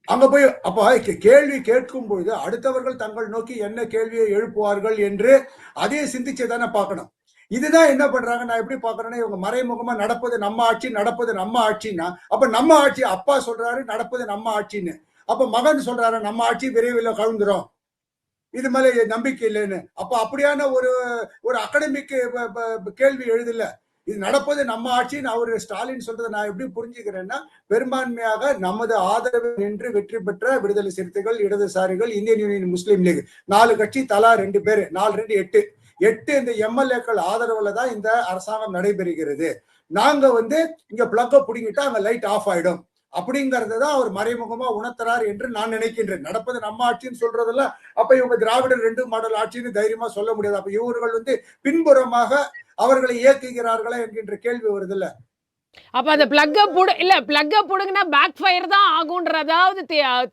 அங்க போய் அப்ப கேள்வி கேட்கும் பொழுது அடுத்தவர்கள் தங்கள் நோக்கி என்ன கேள்வியை எழுப்புவார்கள் என்று அதே சிந்திச்சு தானே பார்க்கணும். இதுதான் என்ன பண்றாங்க, நான் எப்படி பாக்குறேன்னா, இவங்க மறைமுகமா நடப்பது நம்ம ஆட்சின்னா, அப்ப நம்ம ஆட்சி, அப்பா சொல்றாரு நடப்பது நம்ம ஆட்சின்னு, அப்ப மகன் சொல்றாரு நம்ம ஆட்சி விரைவில் கவுந்துரும், இது மேல நம்பிக்கை இல்லைன்னு. அப்ப அப்படியான ஒரு அகாடமிக் கேள்வி எழுதல, இது நடப்பது நம்ம ஆட்சின்னு அவரு ஸ்டாலின் சொல்றதை நான் எப்படி புரிஞ்சுக்கிறேன்னா, பெரும்பான்மையாக நமது ஆதரவு நின்று வெற்றி பெற்ற விடுதலை சிறுத்தைகள், இடதுசாரிகள், இந்தியன் யூனியன் முஸ்லீம் லீக் 4 கட்சி தலா 2 பேரு, 4 2 8 இந்த எம்எல்ஏக்கள் ஆதரவுல தான் இந்த அரசாங்கம் நடைபெறுகிறது. நாங்க வந்து இங்க பிளக்க புடிங்கிட்டா அங்க லைட் ஆஃப் ஆயிடும் அப்படிங்கறதான் அவர் மறைமுகமா உணர்த்துறார் என்று நான் நினைக்கின்றேன். நடப்பது நம்ம ஆட்சின்னு சொல்றதுல அப்ப இவங்க திராவிடர் 2 மாடல் ஆட்சின்னு தைரியமா சொல்ல முடியாது. அப்ப இவர்கள் வந்து பின்புறமாக அவர்களை இயக்குகிறார்களா என்கின்ற கேள்வி வருது இல்ல. அப்ப அந்த பிளக்க புடுங்கினா பேக் ஃபயர் தான் ஆகும்ன்றதாவது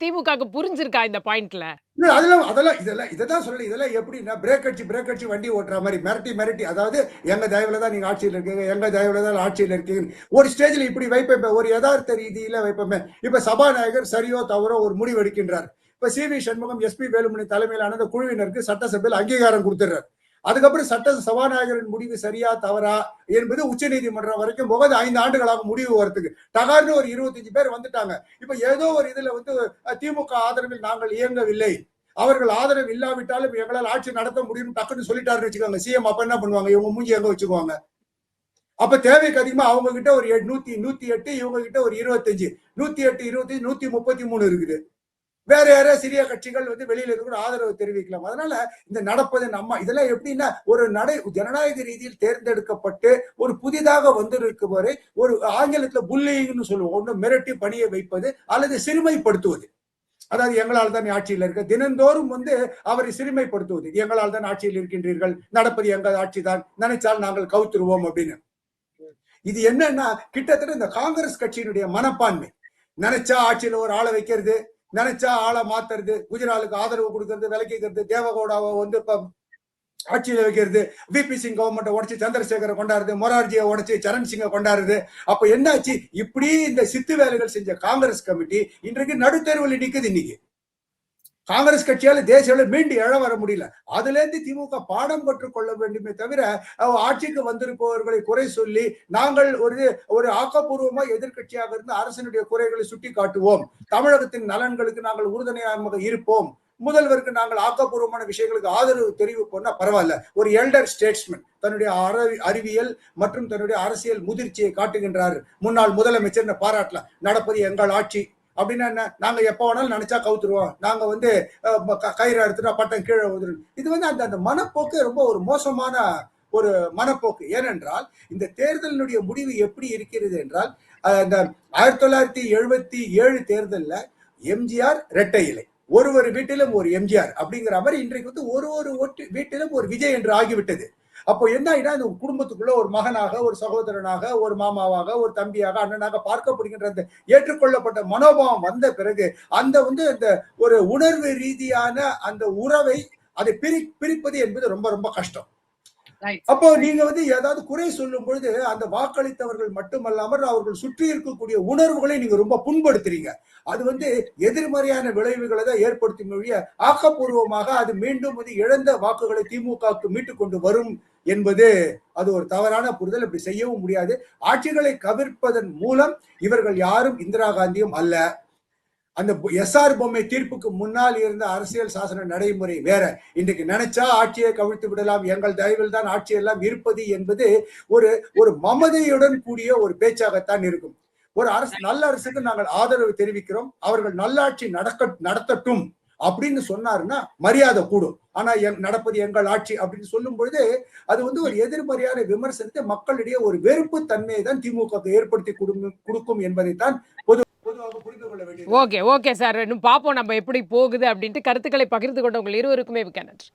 திமுகக்கு புரிஞ்சிருக்கா இந்த பாயிண்ட்ல? இதெல்லாம் சொல்லல. இதெல்லாம் எப்படின்னா பிரேக் அடிச்சு வண்டி ஓட்டுற மாதிரி மிரட்டி, அதாவது எங்க தயவுல தான் நீங்க ஆட்சியில் இருக்கீங்க, எங்க தயவுல தான் ஆட்சியில் இருக்கீங்க, ஒரு ஸ்டேஜ்ல இப்படி வைப்பேன், ஒரு யதார்த்த ரீதியில வைப்பேன். இப்ப சபாநாயகர் சரியோ தவறோ ஒரு முடிவு எடுக்கின்றார். இப்ப சி.வி. சண்முகம், எஸ்.பி. வேலுமணி தலைமையிலான அந்த குழுவினருக்கு சட்டசபையில் அங்கீகாரம் கொடுத்துறார். அதுக்கப்புறம் சபாநாயகரின் முடிவு சரியா தவறா என்பது உச்ச நீதிமன்றம் வரைக்கும் 5 ஆண்டுகளாக முடிவு வரத்துக்கு டகார்னு ஒரு 25 பேர் வந்துட்டாங்க. இப்ப ஏதோ ஒரு இதுல வந்து திமுக ஆதரவில் நாங்கள் இயங்கவில்லை, அவர்கள் ஆதரவு இல்லாவிட்டாலும் எங்களால் ஆட்சி நடத்த முடியும் டக்குன்னு சொல்லிட்டாருன்னு வச்சுக்கோங்க சிஎம். அப்ப என்ன பண்ணுவாங்க, இவங்க மூஞ்சி எங்க வச்சுக்குவாங்க? அப்ப தேவைக்கு அதிகமா அவங்க கிட்ட ஒரு 108, இவங்க கிட்ட ஒரு 25, 108, 25, 133 இருக்குது. வேற யாராவது சிறிய கட்சிகள் வந்து வெளியில இருந்து கூட ஆதரவு தெரிவிக்கலாம். அதனால இந்த நடப்பது நம்ம இதெல்லாம் எப்படின்னா ஒரு ஜனநாயக ரீதியில் தேர்ந்தெடுக்கப்பட்டு ஒரு புதிதாக வந்திருக்குவரை ஒரு ஆங்கிலத்துல புல்லிங்னு சொல்லுவோம். ஒன்று மிரட்டி பணிய வைப்பது அல்லது சிறுமைப்படுத்துவது. அதாவது எங்களால் தான் ஆட்சியில் இருக்க தினந்தோறும் வந்து அவரை சிறுமைப்படுத்துவது. எங்களால் தான் ஆட்சியில் இருக்கின்றீர்கள், நடப்பது எங்கள் ஆட்சி தான், நினைச்சால் நாங்கள் கவுத்துருவோம் அப்படின்னு. இது என்னன்னா கிட்டத்தட்ட இந்த காங்கிரஸ் கட்சியினுடைய மனப்பான்மை. நினைச்சா ஆட்சியில ஒரு ஆளை வைக்கிறது, நினைச்சா ஆளை மாத்துறது, குஜராலுக்கு ஆதரவு கொடுக்கறது, விலக்கிக்கிறது, தேவகவுடாவை வந்து இப்ப ஆட்சியில வைக்கிறது, விபி சிங் கவர்மெண்ட்டை உடச்சு சந்திரசேகரை கொண்டாடுறது, மொரார்ஜியை உடச்சு சரண் சிங்கை கொண்டாடுறது. அப்ப என்னாச்சு, இப்படி இந்த சித்து வேலைகள் செஞ்ச காங்கிரஸ் கமிட்டி இன்றைக்கு நடுத்தேர்வில் நிக்குது. இன்னைக்கு காங்கிரஸ் கட்சியால தேசிய அளவில் மீண்டு எழ வர முடியல. அதுல இருந்து திமுக பாடம் கற்றுக்கொள்ள வேண்டுமே தவிர ஆட்சிக்கு வந்திருப்பவர்களை குறை சொல்லி நாங்கள் ஒரு ஆக்கப்பூர்வமா எதிர்கட்சியாக இருந்து அரசனுடைய குறைகளை சுட்டி காட்டுவோம், தமிழகத்தின் நலன்களுக்கு நாங்கள் உறுதுணையாக இருப்போம், முதல்வருக்கு நாங்கள் ஆக்கப்பூர்வமான விஷயங்களுக்கு ஆதரவு தெரிவிப்போம்னா பரவாயில்ல. ஒரு எல்டர் ஸ்டேட்ஸ்மேன் தன்னுடைய அறிவியல் மற்றும் தன்னுடைய அரசியல் முதிர்ச்சியை காட்டுகின்றார். முன்னாள் முதலமைச்சர் பாராட்டலாம். நடப்பது எங்கள் ஆட்சி அப்படின்னா என்ன, நாங்க எப்ப வேணாலும் நினைச்சா கவுத்துருவோம், நாங்க வந்து கயிறு எடுத்துட்டா பட்டம் கீழே வந்துடும். இது வந்து அந்த மனப்போக்கு ரொம்ப ஒரு மோசமான ஒரு மனப்போக்கு. ஏனென்றால் இந்த தேர்தலினுடைய முடிவு எப்படி இருக்கிறது என்றால், இந்த 1977 தேர்தலில் எம்ஜிஆர் இரட்டை இலை, ஒரு வீட்டிலும் ஒரு எம்ஜிஆர் அப்படிங்கிற மாதிரி இன்றைக்கு வந்து ஒரு வீட்டிலும் ஒரு விஜய் என்று ஆகிவிட்டது. அப்போ என்ன ஆயிடா, இந்த குடும்பத்துக்குள்ள ஒரு மகனாக, ஒரு சகோதரனாக, ஒரு மாமாவாக, ஒரு தம்பியாக, அண்ணனாக பார்க்கப்படுகின்ற அந்த ஏற்றுக்கொள்ளப்பட்ட மனோபாவம் வந்த பிறகு அந்த வந்து அந்த ஒரு உணர்வு ரீதியான அந்த உறவை அதை பிரிப்பது என்பது ரொம்ப ரொம்ப கஷ்டம். அப்போ நீங்க வந்து ஏதாவது குறை சொல்லும் பொழுது அந்த வாக்களித்தவர்கள் மட்டுமல்லாமல் அவர்கள் சுற்றி இருக்கக்கூடிய உணர்வுகளை நீங்க ரொம்ப புண்படுத்துறீங்க. அது வந்து எதிர்மறையான விளைவுகளை தான் ஏற்படுத்தும் வழிய ஆக்கப்பூர்வமாக அது மீண்டும் வந்து இழந்த வாக்குகளை திமுகவுக்கு மீட்டுக் கொண்டு வரும் என்பது அது ஒரு தவறான புரிதல். இப்படி செய்யவும் முடியாது. ஆட்சிகளை கவிர்ப்பதன் மூலம் இவர்கள் யாரும் இந்திரா காந்தியும் அல்ல. அந்த எஸ்ஆர் பொம்மை தீர்ப்புக்கு முன்னால் இருந்த அரசியல் சாசன நடைமுறை வேற. இன்றைக்கு நினைச்சா ஆட்சியை கவிழ்த்து விடலாம், எங்கள் தயவில் தான் ஆட்சி எல்லாம் இருப்பது என்பது ஒரு மமதையுடன் கூடிய ஒரு பேச்சாகத்தான் இருக்கும். ஒரு அரசு நல்ல அரசுக்கு நாங்கள் ஆதரவு தெரிவிக்கிறோம், அவர்கள் நல்லாட்சி நடத்தட்டும் அப்படின்னு சொன்னாருன்னா மரியாதை கூடும். ஆனா நடப்பது எங்கள் ஆட்சி அப்படின்னு சொல்லும் பொழுது அது வந்து ஒரு எதிர்மறையான விமர்சனத்தை மக்களிடையே ஒரு வெறுப்பு தன்மையை தான் திமுக ஏற்படுத்தி கொடுக்கும் என்பதைத்தான் பொதுவாக புரிந்து கொள்ள வேண்டியது. ஓகே சார், இன்னும் பார்ப்போம் நம்ம எப்படி போகுது அப்படின்ட்டு. கருத்துக்களை பகிர்ந்து கொண்டவங்க இருவருக்குமே மிக்க நன்றி.